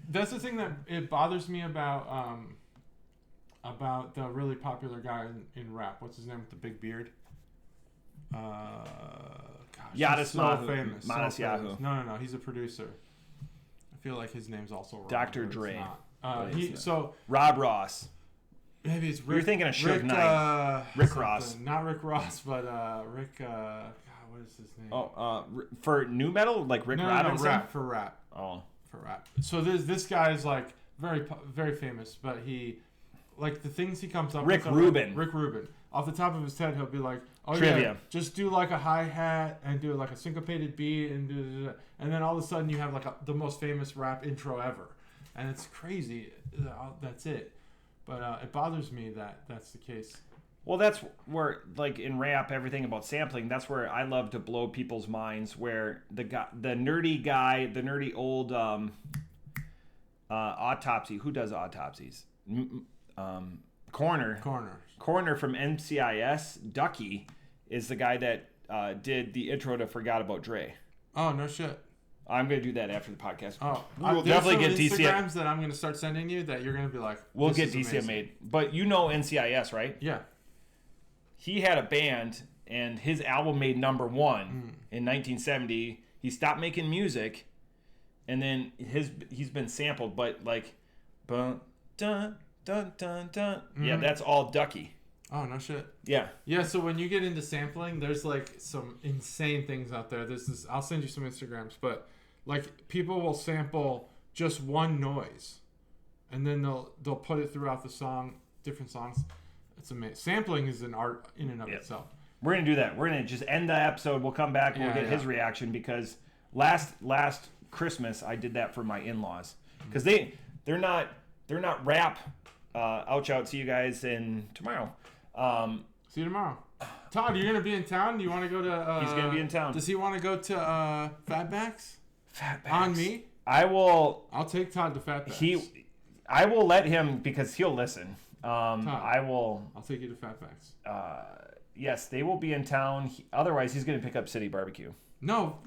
That's the thing that it bothers me about the really popular guy in rap. What's his name with the big beard? Yadis so famous. Modest Yahoo. No. He's a producer. I feel like his name's also wrong. Dr. Dre. Rob Ross. Maybe it's Rick. You're thinking of Suge Knight. Rick Ross. Not Rick Ross, but Rick. God, what is his name? For new metal, like Rick Robinson. No, for rap. Oh, for rap. So this guy is like very very famous, but he, like the things he comes up with. Rick Rubin. Rick Rubin. off the top of his head, he'll be like, "Oh Trivia. yeah, just do like a hi-hat and do like a syncopated beat and then all of a sudden you have like the most famous rap intro ever, and it's crazy. That's it. But it bothers me that that's the case. Well, that's where, like in rap, everything about sampling. That's where I love to blow people's minds. Where the nerdy old autopsy. Who does autopsies? Corner from NCIS. Ducky is the guy that did the intro to Forgot About Dre. Oh, no shit. I'm going to do that after the podcast. Oh, we'll definitely get DCM. Instagrams that I'm going to start sending you that you're going to be like, we'll get DCM made. But you know NCIS, right? Yeah. He had a band, and his album made number one in 1970. He stopped making music, and then he's been sampled, but like, dun dun dun dun dun. Yeah, that's all Ducky. Oh, no shit. Yeah. Yeah, so when you get into sampling, there's like some insane things out there. There's this, I'll send you some Instagrams, but like people will sample just one noise and then they'll put it throughout the song, different songs. It's amazing. Sampling is an art in and of itself. We're going to do that. We're going to just end the episode. We'll come back and we'll get his reaction because last Christmas I did that for my in-laws because they're not rap. Ouch out. See you guys tomorrow. See you tomorrow. Todd, you're gonna be in town? Do you want to go to? He's gonna be in town. Does he want to go to Fatbacks? Fatbacks. On me? I will. I'll take Todd to Fatbacks. I will let him because he'll listen. Todd, I will. I'll take you to Fatbacks. Yes, they will be in town. Otherwise, he's gonna pick up City Barbecue. No!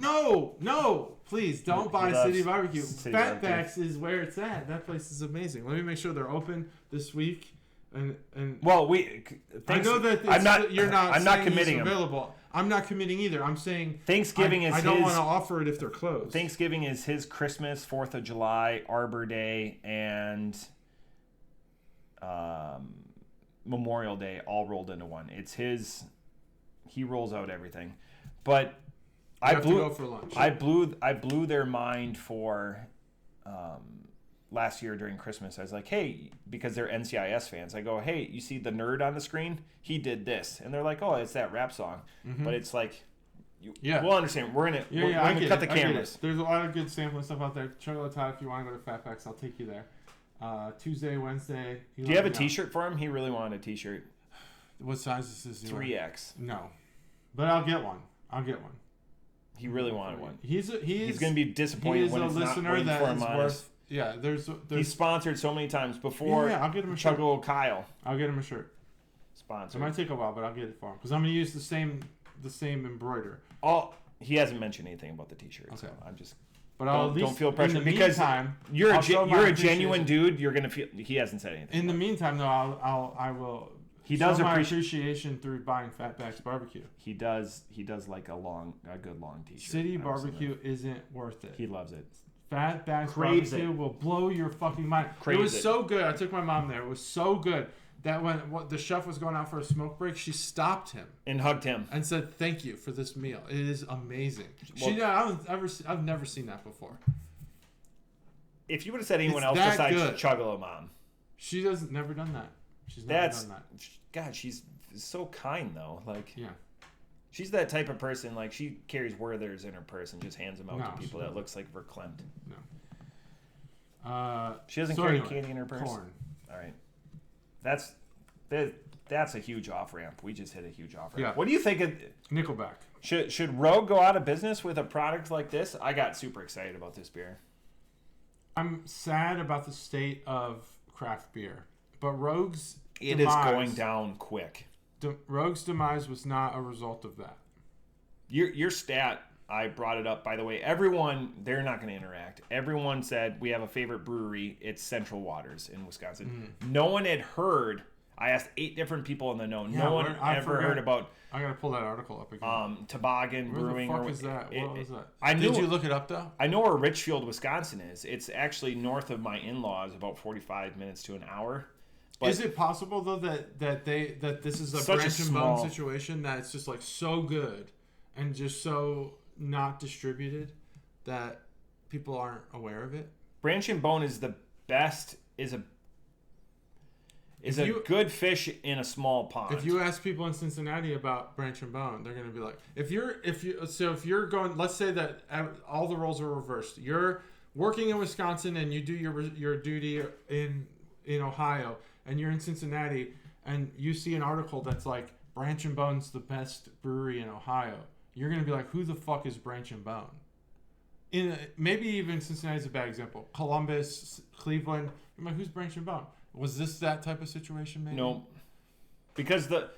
Please don't buy City Barbecue. Fatbacks is where it's at. That place is amazing. Let me make sure they're open this week. And well, I know that you're not. I'm not committing. Available. I'm not committing either. I'm saying Thanksgiving is. I don't want to offer it if they're closed. Thanksgiving is his Christmas, 4th of July, Arbor Day, and Memorial Day all rolled into one. It's his. He rolls out everything, but I blew. To go for lunch. I blew their mind for. Last year during Christmas, I was like, hey, because they're NCIS fans, I go, hey, you see the nerd on the screen? He did this. And they're like, oh, it's that rap song. Mm-hmm. But it's like, we'll understand. We're going to cut the cameras. There's a lot of good sampling stuff out there. Chuggalos, Todd, if you want to go to Fatbacks, I'll take you there. Tuesday, Wednesday. Do you have a t-shirt for him? He really wanted a t-shirt. What size is this? 3X. No. But I'll get one. He really wanted one. He's going to be disappointed when it's not waiting for him on us. Yeah, there's he's sponsored so many times before. Yeah, I'll get him a shirt. Chuggalo Kyle. I'll get him a shirt. Sponsored. It might take a while, but I'll get it for him because I'm gonna use the same embroider. He hasn't mentioned anything about the t-shirt, so I'm just. But I'll don't feel pressure because you're a genuine dude. You're gonna feel. He hasn't said anything. In the meantime, though, I will. He does my appreciation through buying Fatbacks Barbecue. He does like a good long t-shirt. City Barbecue isn't worth it. He loves it. Fatbacks Barbecue will blow your fucking mind. It was so good. I took my mom there. It was so good that when the chef was going out for a smoke break, she stopped him and hugged him and said, "Thank you for this meal. It is amazing." I've never seen that before. If you would have said anyone else besides Chuggalo Mom, she never done that. She's never done that. God, she's so kind though. Like yeah. She's that type of person, like she carries Werther's in her purse and just hands them out to people that looks like verklempt. No. She doesn't carry candy in her purse? Corn. All right. That's a huge off-ramp. We just hit a huge off-ramp. Yeah. What do you think of... Nickelback. Should Rogue go out of business with a product like this? I got super excited about this beer. I'm sad about the state of craft beer, but Rogue's It is going down quick. Rogue's demise was not a result of that. Your stat, I brought it up, by the way. Everyone, they're not going to interact. Everyone said, we have a favorite brewery. It's Central Waters in Wisconsin. No one had heard. I asked 8 different people in the know. No one ever heard about... I got to pull that article up again. Toboggan Brewing. Where the fuck is that? What was that? Did you look it up, though? I know where Richfield, Wisconsin is. It's actually north of my in-laws, about 45 minutes to an hour. But is it possible though that this is a branch and bone situation that it's just like so good and just so not distributed that people aren't aware of it? Branch and Bone is the best. is a good fish in a small pond. If you ask people in Cincinnati about Branch and Bone, they're gonna be like, if you're going, let's say that all the roles are reversed. You're working in Wisconsin and you do your duty in Ohio, and you're in Cincinnati, and you see an article that's like Branch and Bone's the best brewery in Ohio. You're gonna be like, who the fuck is Branch and Bone? Maybe even Cincinnati's a bad example. Columbus, Cleveland. I'm like, who's Branch and Bone? Was this that type of situation? Maybe no, because the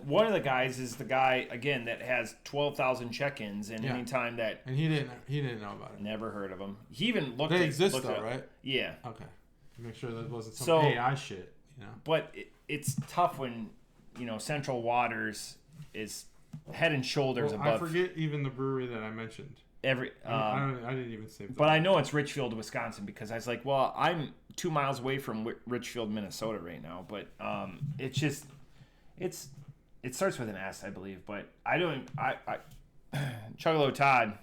one of the guys is the guy again that has 12,000 check-ins, and anytime that he didn't know about it. Never heard of him. He even looked. They exist though, right? Yeah. Okay. Make sure that wasn't some AI shit. But it's tough when Central Waters is head and shoulders above. I forget even the brewery that I mentioned. I didn't even say that. But I know it's Richfield, Wisconsin, because I was like, well, I'm 2 miles away from Richfield, Minnesota right now. But it starts with an S, I believe. But Chuggalo Todd,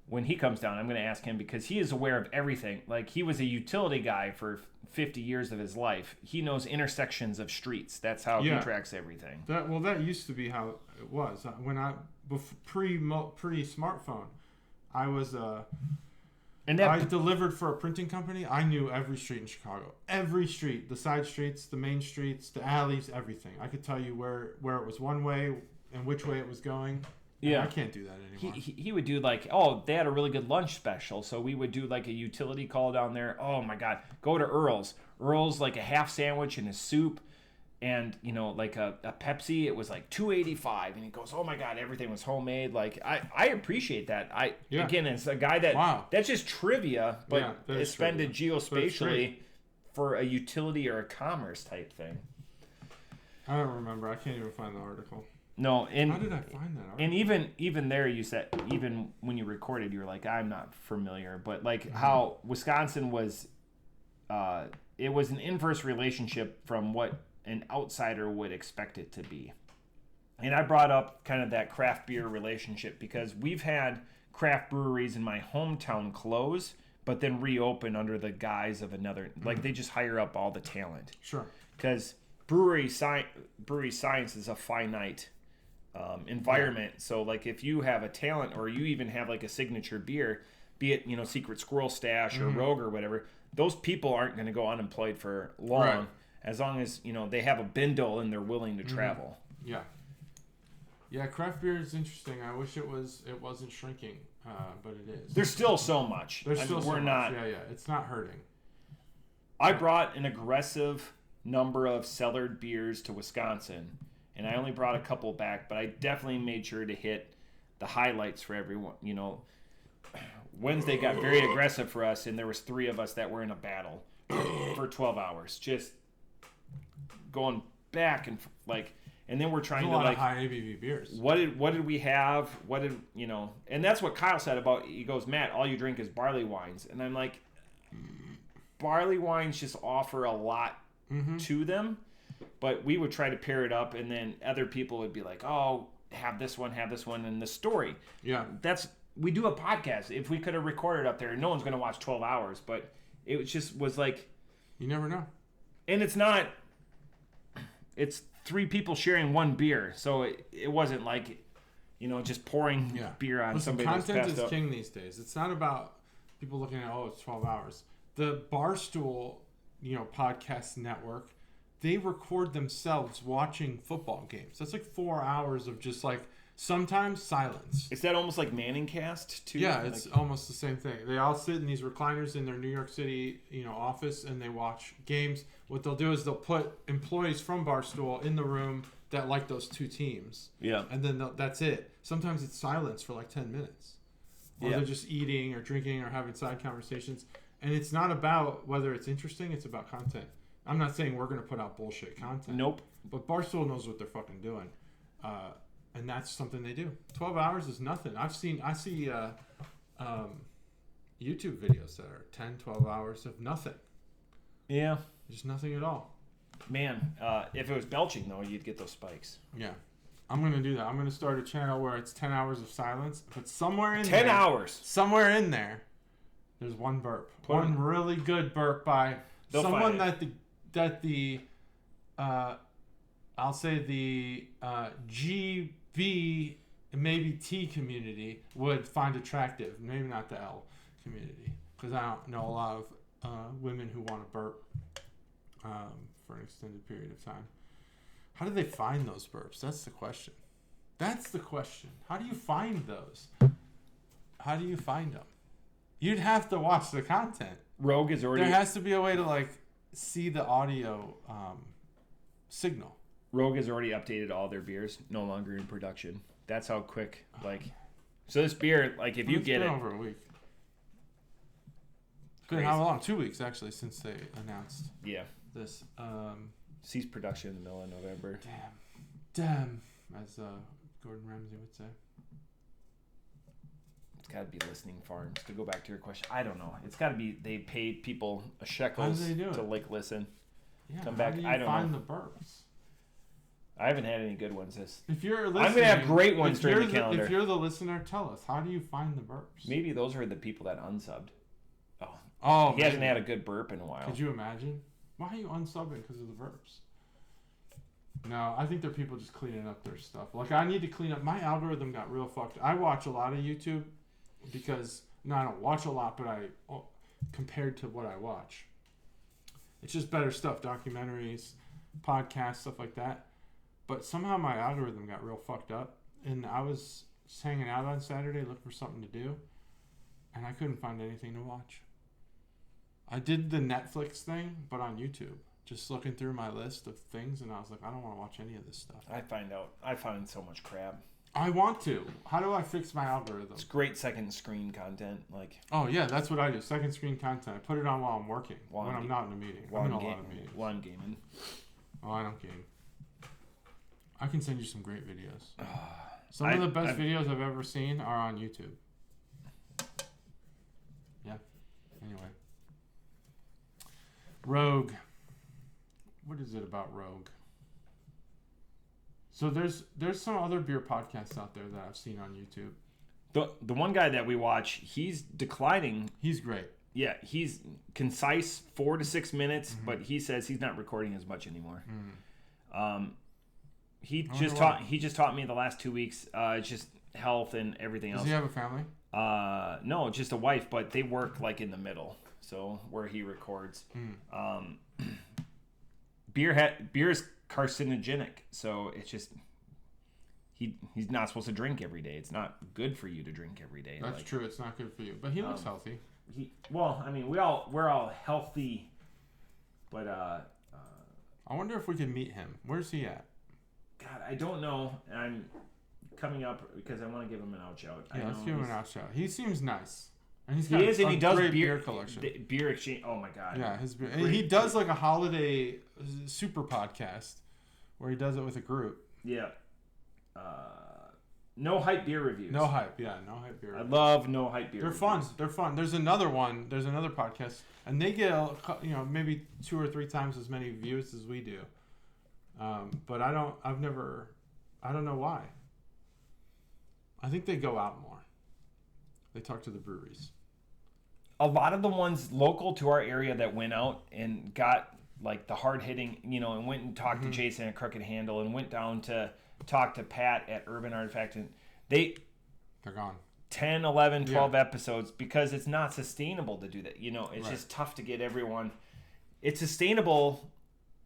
when he comes down, I'm going to ask him because he is aware of everything. Like, he was a utility guy for 50 years of his life. He knows intersections of streets. That's how he tracks everything. That used to be how it was. When pre-smartphone, I was I delivered for a printing company. I knew every street in Chicago. Every street, the side streets, the main streets, the alleys, everything. I could tell you where it was one way and which way it was going. Yeah, I can't do that anymore. He would do like, they had a really good lunch special, so we would do like a utility call down there. Oh my God, go to Earl's. Earl's like a half sandwich and a soup, and like a Pepsi. It was like $2.85, and he goes, oh my God, everything was homemade. Like I appreciate that. Again, it's a guy that's just trivia, but it's expended geospatially for a utility or a commerce type thing. I don't remember. I can't even find the article. No, and how did I find that article? And even there, you said, even when you recorded, you were like, I'm not familiar, but like how Wisconsin was, it was an inverse relationship from what an outsider would expect it to be. And I brought up kind of that craft beer relationship because we've had craft breweries in my hometown close, but then reopen under the guise of another, like they just hire up all the talent. Sure. Because brewery science is a finite environment. So like if you have a talent or you even have like a signature beer, be it Secret Squirrel Stash or Rogue or whatever, those people aren't going to go unemployed for long, as long as they have a bindle and they're willing to travel. Yeah, craft beer is interesting. I wish it wasn't shrinking, but it is. There's still so much. We're not. Yeah, it's not hurting. I brought an aggressive number of cellared beers to Wisconsin, and I only brought a couple back, but I definitely made sure to hit the highlights for everyone. Wednesday got very aggressive for us, and there was 3 of us that were in a battle for 12 hours, just going back and and then we're trying to like high ABV beers. What did we have? And that's what Kyle said about. He goes, Matt, all you drink is barley wines, and I'm like, barley wines just offer a lot to them, but we would try to pair it up, and then other people would be like, oh, have this one, and the story. Yeah, we do a podcast. If we could have recorded up there, no one's going to watch 12 hours, but it just was like, you never know. And it's 3 people sharing one beer, so it wasn't like, just pouring beer on somebody that's content passed is up. King these days. It's not about people looking at, it's 12 hours. The Barstool, podcast network, they record themselves watching football games. That's like 4 hours of just like sometimes silence. Is that almost like Manning Cast too? Yeah, it's almost the same thing. They all sit in these recliners in their New York City, office, and they watch games. What they'll do is they'll put employees from Barstool in the room that like those 2 teams. Yeah. And then that's it. Sometimes it's silence for like 10 minutes. Or they're just eating or drinking or having side conversations. And it's not about whether it's interesting, it's about content. I'm not saying we're going to put out bullshit content. Nope. But Barstool knows what they're fucking doing. And that's something they do. 12 hours is nothing. I see YouTube videos that are 10, 12 hours of nothing. Yeah. Just nothing at all. Man, if it was belching, though, you'd get those spikes. Yeah. I'm going to do that. I'm going to start a channel where it's 10 hours of silence. But somewhere in 10 hours. Somewhere in there, there's one burp. One really good burp by someone that the I'll say the GB and maybe T community would find attractive. Maybe not the L community, because I don't know a lot of women who want to burp for an extended period of time. How do they find those burps? That's the question. How do you find those? How do you find them? You'd have to watch the content. Rogue is already... There has to be a way to, like, see the audio signal. Rogue has already updated all their beers. No longer in production. That's how quick, like... So this beer, like, if you get it... It's been over a week. It's been how long? 2 weeks, actually, since they announced this. Ceased production in the middle of November. Damn. As Gordon Ramsay would say. It's got to be listening farms. To go back to your question, I don't know. It's got to be they paid people a shekels to like listen. Yeah, come back. I don't find know. the burps? I haven't had any good ones. If you're listening, I'm gonna have great ones during the calendar. If you're the listener, tell us. How do you find the burps? Maybe those are the people that unsubbed. Oh, he hasn't had a good burp in a while. Could you imagine? Why are you unsubbing because of the burps? No, I think they're people just cleaning up their stuff. Like, I need to clean up. My algorithm got real fucked. I watch a lot of YouTube because, I don't watch a lot, but compared to what I watch, it's just better stuff. Documentaries, podcasts, stuff like that. But somehow my algorithm got real fucked up. And I was just hanging out on Saturday looking for something to do. And I couldn't find anything to watch. I did the Netflix thing, but on YouTube. Just looking through my list of things, and I was like, I don't want to watch any of this stuff. I find so much crap. I want to. How do I fix my algorithm? It's great second screen content. Like, oh, yeah, that's what I do. Second screen content. I put it on while I'm working, when I'm not in a meeting. I'm in a lot of meetings. While I'm gaming. Oh, I don't game. I can send you some great videos. Some of the best videos I've ever seen are on YouTube. Yeah. Anyway. Rogue. What is it about Rogue? So there's some other beer podcasts out there that I've seen on YouTube. The one guy that we watch, he's declining. He's great. Yeah, he's concise, 4 to 6 minutes, but he says he's not recording as much anymore. He just taught me the last 2 weeks. It's just health and everything else. Does he have a family? No, just a wife, but they work like in the middle, so where he records. Beer is carcinogenic, so it's just he's not supposed to drink every day. It's not good for you to drink every day. That's true. It's not good for you, but he looks healthy. We're all healthy, but I wonder if we can meet him. Where's he at? God, I don't know. I'm coming up because I want to give him an out shout. Yeah, let's give him an out shout. He seems nice. And he is, and he does beer collection. Beer exchange. Oh my god. Yeah, he does like a holiday super podcast where he does it with a group. Yeah. No hype beer reviews. No hype beer reviews. I love no hype beer. They're fun. There's another one. There's another podcast, and they get maybe 2 or 3 times as many views as we do. But I don't know why. I think they go out more. They talk to the breweries. A lot of the ones local to our area that went out and got like the hard hitting, and went and talked to Jason at Crooked Handle and went down to talk to Pat at Urban Artifact, and they're gone. 10, 11, 12 episodes because it's not sustainable to do that. It's just tough to get everyone. It's sustainable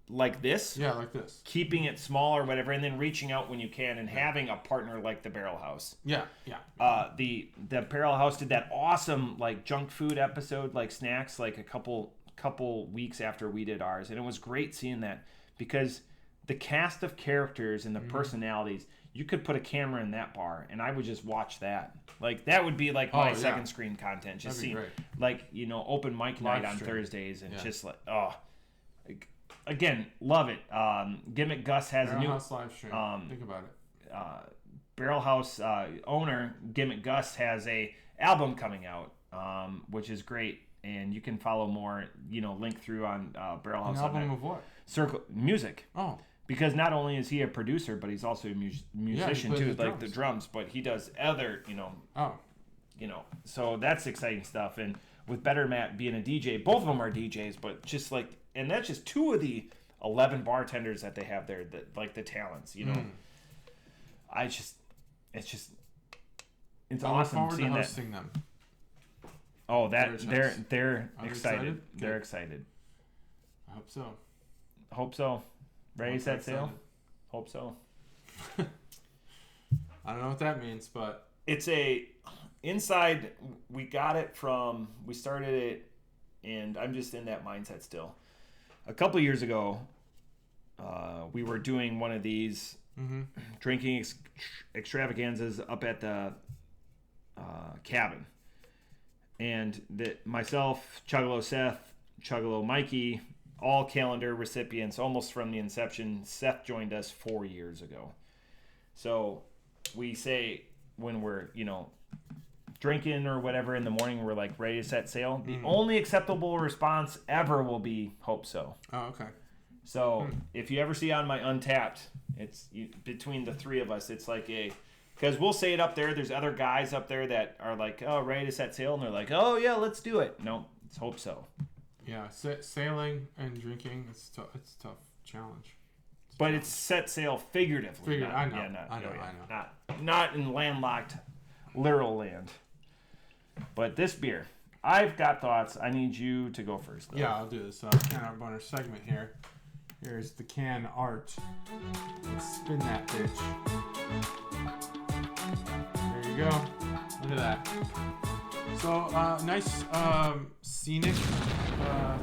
like this. Yeah, like this. Keeping it small or whatever, and then reaching out when you can and having a partner like the Barrel House. Yeah. The Barrel House did that awesome like junk food episode, like snacks, like a couple weeks after we did ours, and it was great seeing that because the cast of characters and the personalities, you could put a camera in that bar and I would just watch that. Like that would be like my second screen content. Just seeing like open mic night on Thursdays and just like again, love it. Gimmick Gus has Barrel a new House live stream. Think about it. Barrel House owner Gimmick Gus has a album coming out, which is great, and you can follow more. Link through on Barrel House. An album of what? Circle music. Oh. Because not only is he a producer, but he's also a musician too, like the drums. But he does other, So that's exciting stuff. And with Better Matt being a DJ, both of them are DJs, but just like, and that's just 2 of the 11 bartenders that they have there, that like the talents, you know. It's awesome seeing that. Them. Oh, they're excited. They're Good. excited. I hope so. Hope so. Ready, set, sail? Hope so. I don't know what that means, but it's inside. We started it, and I'm just in that mindset still. A couple years ago, we were doing one of these drinking extravaganzas up at the cabin, and myself, Chuggalo Seth, Chuggalo Mikey, all calendar recipients almost from the inception. Seth joined us 4 years ago. So we say when we're, drinking or whatever in the morning, we're like ready to set sail. The only acceptable response ever will be hope so. Oh, okay. So if you ever see on my Untapped, it's between the three of us, it's like because we'll say it up there. There's other guys up there that are like, oh, ready to set sail. And they're like, oh, yeah, let's do it. No, it's hope so. Yeah, sailing and drinking, it's a tough challenge. But it's set sail figuratively. I know. Not in landlocked, literal land. But this beer, I've got thoughts. I need you to go first, though. Yeah, I'll do this can art boner segment here. Here's the can art. Let's spin that bitch. There you go. Look at that. So, nice scenic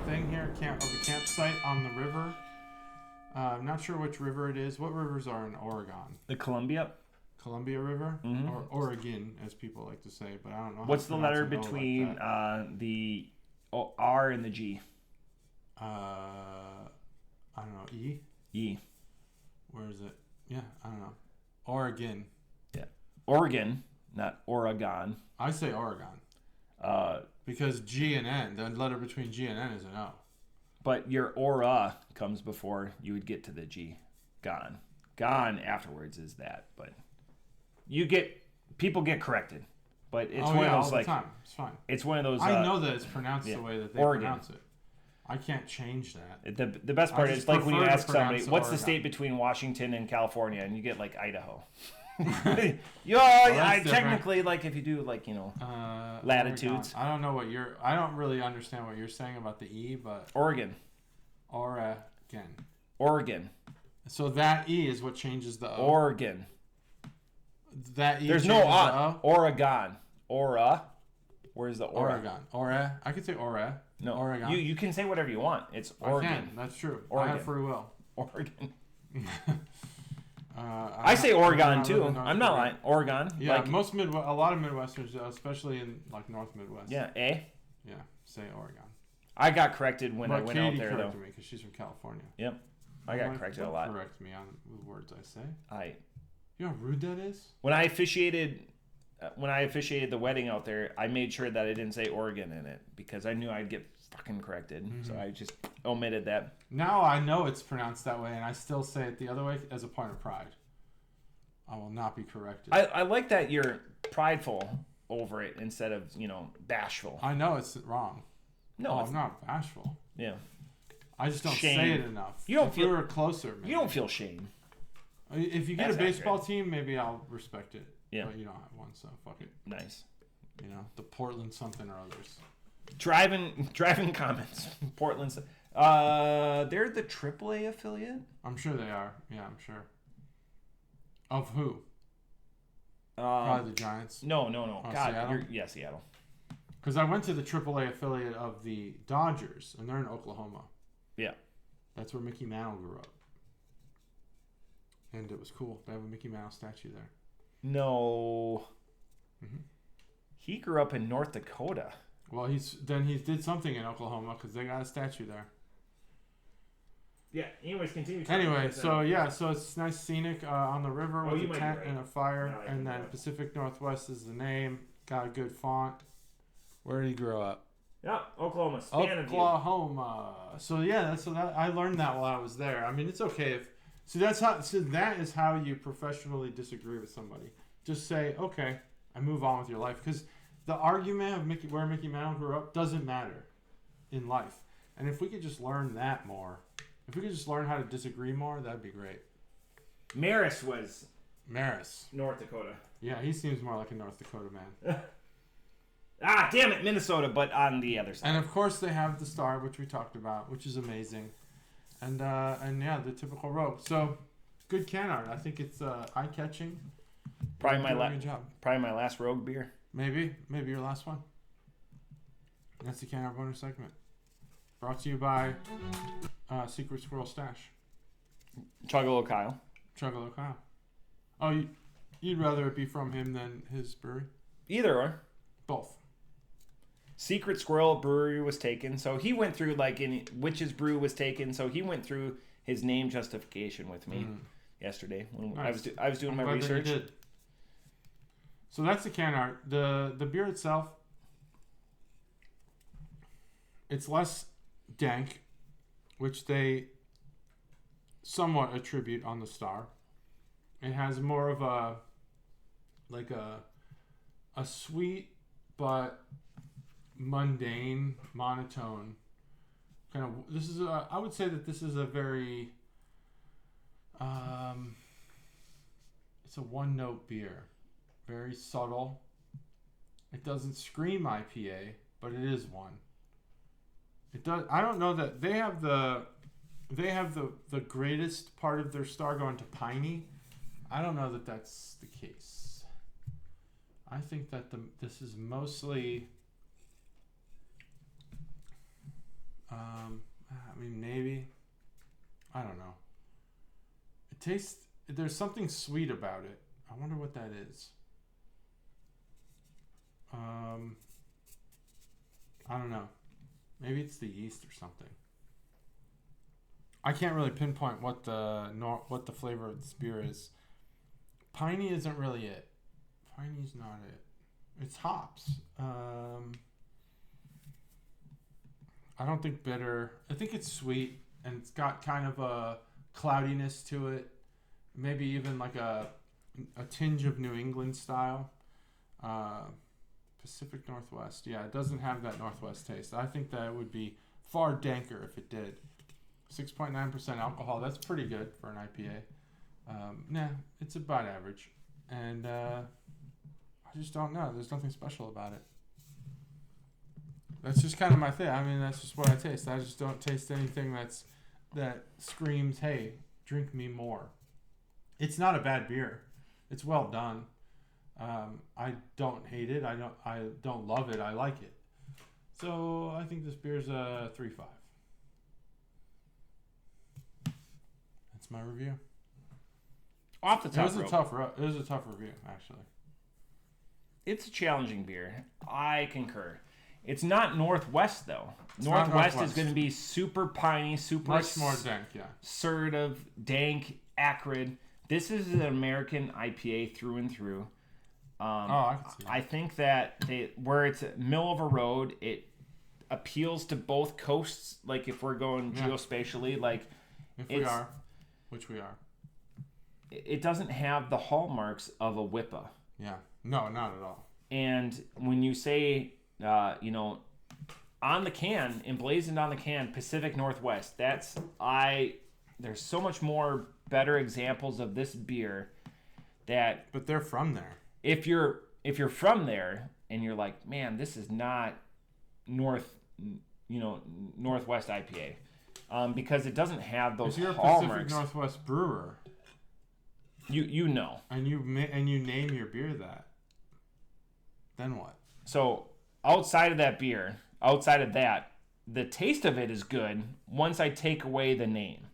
thing here of a campsite on the river. I'm not sure which river it is. What rivers are in Oregon? The Columbia River? Or Oregon, as people like to say, but I don't know. What's the letter between the R and the G? I don't know. E? E. Where is it? Yeah, I don't know. Oregon. Yeah. Oregon, not Oregon. I say Oregon. Because G and N, the letter between G and N is an O. But your aura comes before you would get to the G. Gone. Gone afterwards is that, but people get corrected. But it's one of those all the time. It's fine. It's one of those. I know that it's pronounced the way that they pronounce it. I can't change that. The best part is like when you ask somebody, what's Oregon. the state between Washington and California, and you get like Idaho. Technically, like if you do like latitudes. Oregon. I don't know I don't really understand what you're saying about the E, but Oregon. So that E is what changes the O. Oregon. That E. There's no O. Oregon. Ora. Where's the Ora? Oregon. I could say Ora. No. Oregon. You can say whatever you want. It's Oregon. I can. That's true. Oregon. I have free will. Oregon. I say Oregon too. I'm not lying. Oregon. Yeah, a lot of Midwesterners, especially in like North Midwest. Yeah, Yeah, say Oregon. I got corrected when I went Katie out there though. corrected me because she's from California. Yep, I got corrected a lot. Correct me on the words I say. You know how rude that is? When I officiated the wedding out there, I made sure that I didn't say Oregon in it because I knew I'd get fucking corrected. Mm-hmm. So I just omitted that. Now I know it's pronounced that way, and I still say it the other way as a point of pride. I will not be corrected. I like that you're prideful over it instead of, bashful. I know it's wrong. No, I'm not bashful. Yeah. I just don't shame. say it enough. You don't if feel we were closer. Maybe. You don't feel shame. If you get a baseball team, maybe I'll respect it. Yeah. But you don't have one, so fuck it. Nice. The Portland something or others. Driving comments. Portland. They're the AAA affiliate? I'm sure they are. Yeah, I'm sure. Of who? Probably the Giants. No. Oh, God, Seattle? Seattle. Because I went to the AAA affiliate of the Dodgers, and they're in Oklahoma. Yeah. That's where Mickey Mantle grew up. And it was cool. They have a Mickey Mantle statue there. No. Mm-hmm. He grew up in North Dakota. Well, he did something in Oklahoma because they got a statue there. Yeah. Anyways, continue. Anyway, so it's nice scenic on the river with a tent and a fire, and then Pacific Northwest is the name. Got a good font. Where did he grow up? Yeah, Oklahoma. Oklahoma. So I learned that while I was there. I mean, it's okay if. So that is how you professionally disagree with somebody. Just say, okay, and move on with your life, because the argument of where Mickey Mantle grew up doesn't matter in life. And if we could just learn that more, If we could just learn how to disagree more, that'd be great. Maris was Maris. North Dakota. Yeah, he seems more like a North Dakota man. Damn it, Minnesota, but on the other side. And of course they have the star, which we talked about, which is amazing. And yeah, the typical rogue. So, good can art. I think it's eye-catching. Probably my last rogue beer. Maybe your last one. That's the can art bonus segment. Brought to you by Secret Squirrel Stash. Chuggalo Kyle. Chuggalo Kyle. Oh, you'd rather it be from him than his brewery? Either or. Both. Secret Squirrel Brewery was taken, so he went through Witch's Brew was taken, so he went through his name justification with me yesterday when nice. I was doing my research. So that's the can art. The beer itself, it's less dank, which they somewhat attribute on the star. It has more of a sweet but mundane, monotone kind of. I would say that this is a very it's a one-note beer, very subtle. It doesn't scream IPA, but it is one. It does. I don't know that they have the greatest part of their star going to piney. I don't know that that's the case. I think that this is mostly maybe. I don't know. It tastes. There's something sweet about it. I wonder what that is. I don't know. Maybe it's the yeast or something. I can't really pinpoint what the flavor of this beer is. Piney isn't really it. Piney's not it. It's hops. I don't think bitter. I think it's sweet, and it's got kind of a cloudiness to it. Maybe even like a tinge of New England style. Pacific Northwest. Yeah, it doesn't have that Northwest taste. I think that it would be far danker if it did. 6.9% alcohol. That's pretty good for an IPA. It's about average. And I just don't know. There's nothing special about it. That's just kind of my thing. I mean, that's just what I taste. I just don't taste anything that screams, hey, drink me more. It's not a bad beer. It's well done. I don't hate it. I don't love it. I like it. So I think this beer's a 3.5. That's my review. Off the top, it was a tough review, actually. It's a challenging beer. I concur. It's not Northwest though. Northwest is going to be super piney, super much more dank, yeah. Assertive, dank, acrid. This is an American IPA through and through. I can see that. I think that where it's middle of a road, it appeals to both coasts. Like if we're going geospatially, which we are. It doesn't have the hallmarks of a WIPA. Yeah, no, not at all. And when you say, on the can, emblazoned on the can, Pacific Northwest, there's so much more better examples of this beer that. But they're from there. If you're from there and you're like, man, this is not Northwest IPA, because it doesn't have those hallmarks. If you're a Pacific Northwest brewer, you know, and you name your beer that, then what? So outside of that, the taste of it is good once I take away the name.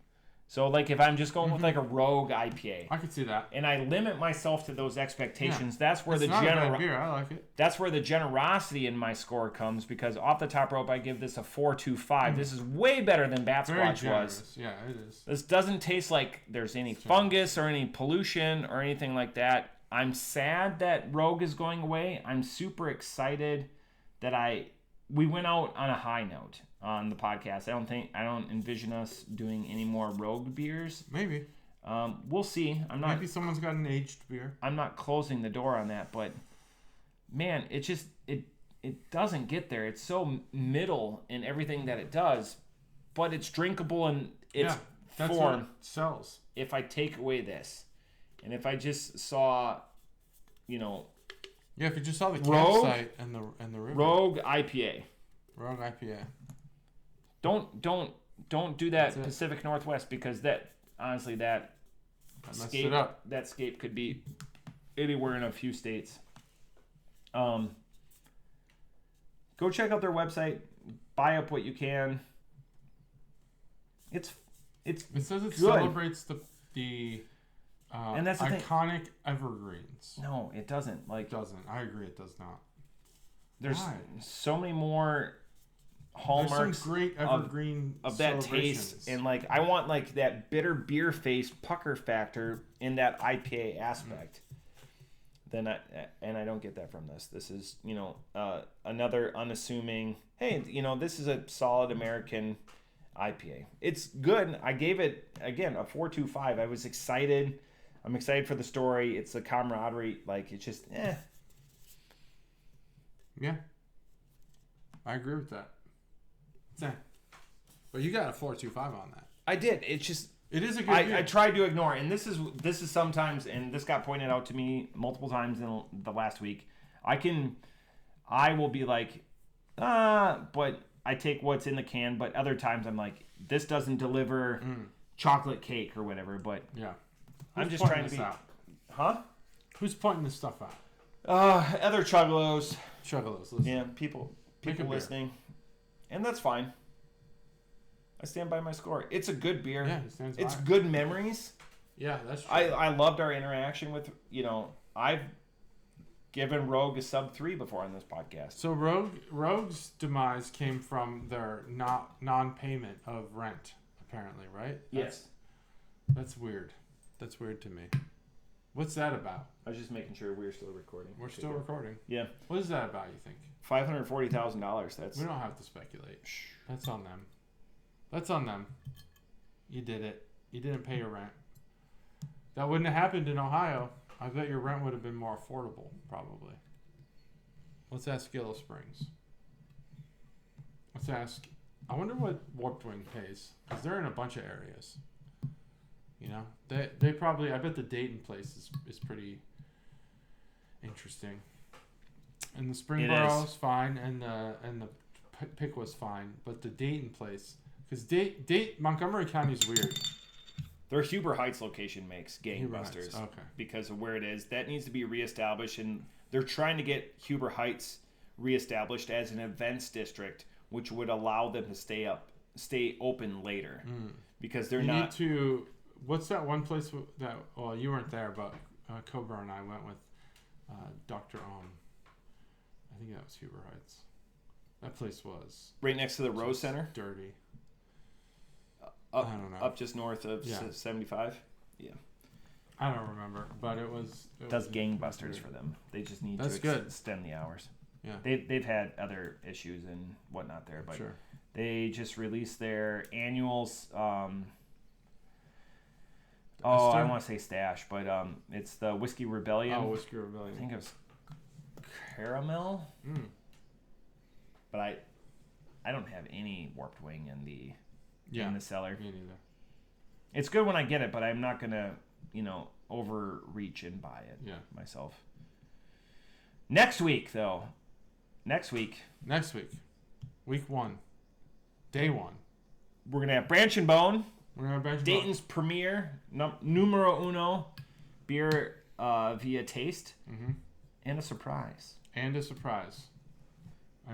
So, like, if I'm just going with, like, a rogue IPA. I could see that. And I limit myself to those expectations. Yeah. That's where it's not a bad beer. I like it. That's where the generosity in my score comes, because off the top rope, I give this a 4.25. This is way better than Bat Squatch was. Yeah, it is. This doesn't taste like there's any fungus or any pollution or anything like that. I'm sad that Rogue is going away. I'm super excited that we went out on a high note on the podcast. I don't envision us doing any more Rogue beers. Maybe. We'll see. Maybe someone's got an aged beer. I'm not closing the door on that, but man, it just it doesn't get there. It's so middle in everything that it does. but it's drinkable in its that's form. what sells. If I take away this, and if I just saw, if you just saw the Rogue, campsite and the river. Rogue IPA. Rogue IPA. Don't do that Pacific Northwest, because that honestly that scape could be anywhere in a few states. Go check out their website. Buy up what you can. It says it good. celebrates the and that's the iconic evergreens. No, it doesn't. It doesn't. I agree. It does not. There's so many more hallmarks. There's some great evergreen of that taste, and I want that bitter beer face pucker factor in that IPA aspect. I don't get that from this. This is another unassuming. Hey, this is a solid American IPA. It's good. I gave it again a 4.25. I was excited. I'm excited for the story. It's the camaraderie. It's just Yeah, I agree with that. But you got a 4.25 on that. I did. It's just it is a good beer. I tried to ignore it, and this is sometimes, and this got pointed out to me multiple times in the last week. I will be like, but I take what's in the can. But other times I'm like, this doesn't deliver chocolate cake or whatever. But yeah, I'm just trying to be out? Huh? Who's pointing this stuff out? Other Chuggalos. Listen. Yeah, people listening, and that's fine. I stand by my score. It's a good beer. Yeah, it stands by. It's good memories. Yeah, that's true. I loved our interaction with I've given Rogue a sub 3 before on this podcast. So Rogue's demise came from their non-payment of rent, apparently, right? Yes. That's weird. That's weird to me. What's that about? I was just making sure we're still recording. We're still recording. Yeah. What is that about, you think? $540,000. That's. We don't have to speculate. That's on them. That's on them. You did it. You didn't pay your rent. That wouldn't have happened in Ohio. I bet your rent would have been more affordable, probably. Let's ask Yellow Springs. Let's ask. I wonder what Warped Wing pays, because they're in a bunch of areas. They probably. I bet the Dayton place is pretty interesting. And the Springboro's fine, and the Pick was fine, but the Dayton place, because Montgomery County is weird. Their Huber Heights location makes gangbusters. Okay. Because of where it is. That needs to be reestablished, and they're trying to get Huber Heights reestablished as an events district, which would allow them to stay open later. Because they're not. Need to. What's that one place that? Well, you weren't there, but Cobra and I went with Dr. I think that was Huber Heights. That place was right next to the Rose Center. Dirty. I don't know. Up just north of 75. Yeah. I don't remember, but it was. Does gangbusters for them? They just need to extend the hours. Yeah. They've had other issues and whatnot there, but they just released their annuals. I want to say stash, but it's the Whiskey Rebellion. Oh, Whiskey Rebellion. I think it was caramel. But I don't have any Warped Wing in the cellar. Me neither. It's good when I get it, but I'm not gonna overreach and buy it myself. Next week, though. Next week, week 1, day 1. We're gonna have Branch and Bone. We're gonna have Dayton's premier numero uno beer via taste, and a surprise. And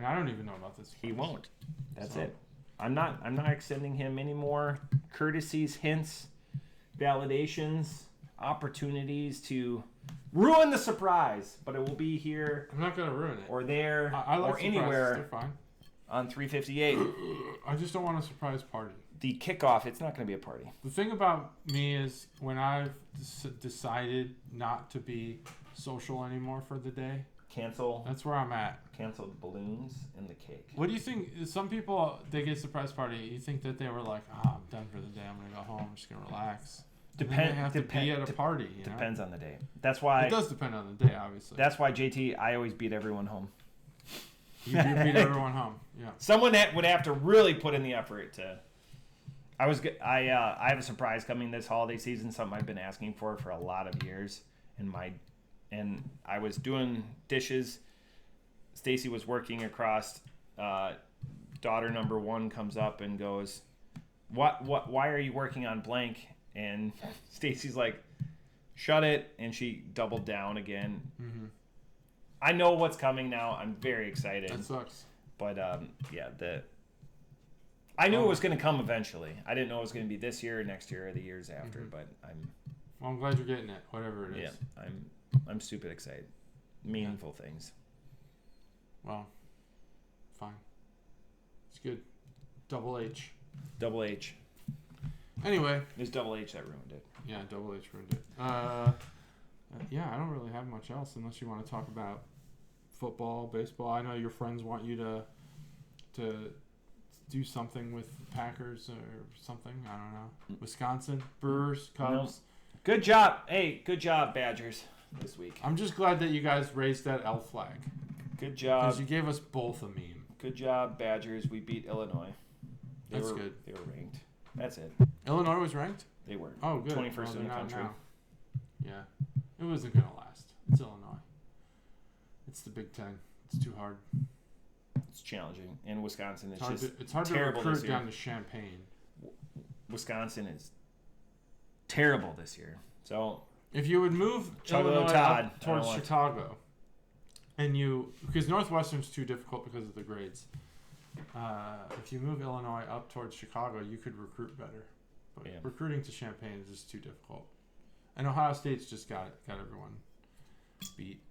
I don't even know about this. He won't. That's it. I'm not extending him any more courtesies, hints, validations, opportunities to ruin the surprise. But it will be here. I'm not gonna ruin it. Or there. I like or anywhere. They're fine. On 358. I just don't want a surprise party. The kickoff. It's not going to be a party. The thing about me is when I've decided not to be social anymore for the day. Cancel. That's where I'm at. Cancel the balloons and the cake. What do you think? Some people, they get a surprise party. You think that they were like, I'm done for the day. I'm going to go home. I'm just going to relax. They have to be at a party. Depends on the day. That's why. It does depend on the day, obviously. That's why, JT, I always beat everyone home. You do beat everyone home. Yeah. Someone that would have to really put in the effort to I have a surprise coming this holiday season. Something I've been asking for a lot of years. And I was doing dishes. Stacy was working across. Daughter number 1 comes up and goes, "What? Why are you working on blank?" And Stacy's like, "Shut it!" And she doubled down again. Mm-hmm. I know what's coming now. I'm very excited. That sucks. But I knew it was going to come eventually. I didn't know it was going to be this year, or next year, or the years after. Mm-hmm. But I'm glad you're getting it, whatever it is. Yeah, I'm stupid excited. Meaningful things. Well, fine. It's good. Double H. Double H. Anyway. It's Double H that ruined it. Yeah, Double H ruined it. Yeah, I don't really have much else unless you want to talk about football, baseball. I know your friends want you to do something with Packers or something. I don't know. Wisconsin, Brewers, Cubs. No. Good job. Hey, good job, Badgers, this week. I'm just glad that you guys raised that L flag. Good job. Because you gave us both a meme. Good job, Badgers. We beat Illinois. That's good. They were ranked. That's it. Illinois was ranked? They were. Oh, good. 21st in the country. Now. Yeah. It wasn't going to last. It's Illinois. It's the Big Ten. It's too hard. It's challenging. And Wisconsin is it's hard to terrible recruit this year. down to Champaign. Wisconsin is terrible this year. So if you would move Illinois up towards Chicago, because Northwestern's too difficult because of the grades. If you move Illinois up towards Chicago, you could recruit better. But recruiting to Champaign is just too difficult. And Ohio State's just got everyone beat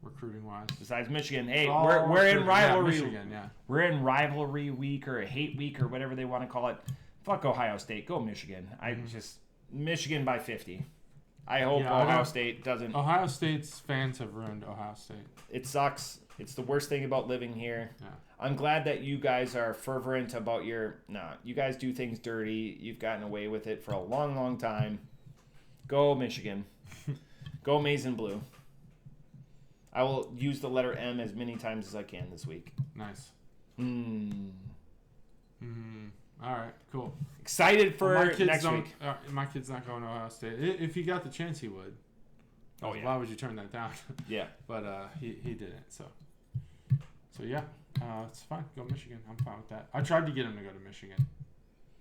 recruiting wise. Besides Michigan, hey, we're in rivalry. Yeah, Michigan, yeah. We're in rivalry week or a hate week or whatever they want to call it. Fuck Ohio State, go Michigan. Michigan by 50. I hope Ohio State doesn't. Ohio State's fans have ruined Ohio State. It sucks. It's the worst thing about living here. Yeah. I'm glad that you guys are fervent about you guys do things dirty. You've gotten away with it for a long, long time. Go Michigan. Go Maize and Blue. I will use the letter M as many times as I can this week. Nice. All right, cool. Excited for next week. My kid's not going to Ohio State. If he got the chance, he would. Oh, yeah. Why would you turn that down? Yeah. But he didn't, so yeah. It's fine. Go Michigan. I'm fine with that. I tried to get him to go to Michigan.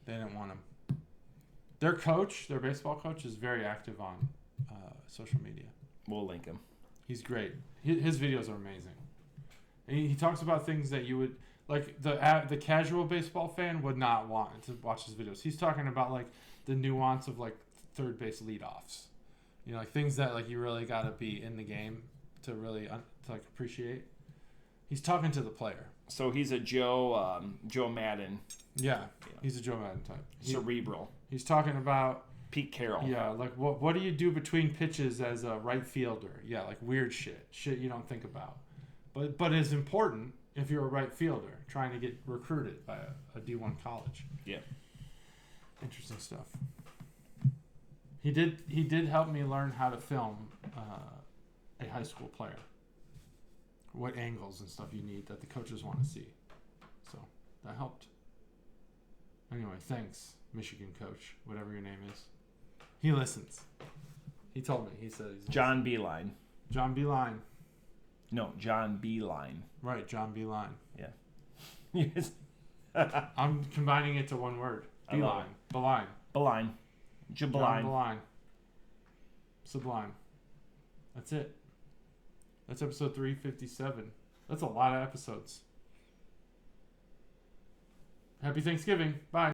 They didn't want him. Their baseball coach, is very active on social media. We'll link him. He's great. His videos are amazing. And he talks about things that you would... Like, the casual baseball fan would not want to watch his videos. He's talking about, like, the nuance of, like, third base leadoffs. You know, like, things that, like, you really got to be in the game to really, appreciate. He's talking to the player. So he's a Joe Madden. Yeah, he's a Joe Madden type. Cerebral. He's talking about... Pete Carroll. Yeah, like, what do you do between pitches as a right fielder? Yeah, like, weird shit. Shit you don't think about. But it's important... If you're a right fielder trying to get recruited by a D1 college. Yeah. Interesting stuff. He did help me learn how to film a high school player. What angles and stuff you need that the coaches want to see. So that helped. Anyway, thanks, Michigan coach, whatever your name is. He listens. He told me. He said he's John Beeline. John Beeline. No, John Beeline. Right, John Beeline. Yeah. Yes. I'm combining it to one word. Beeline. Beeline. Beeline. Jabeline. Beeline. Sublime. That's it. That's episode 357. That's a lot of episodes. Happy Thanksgiving. Bye.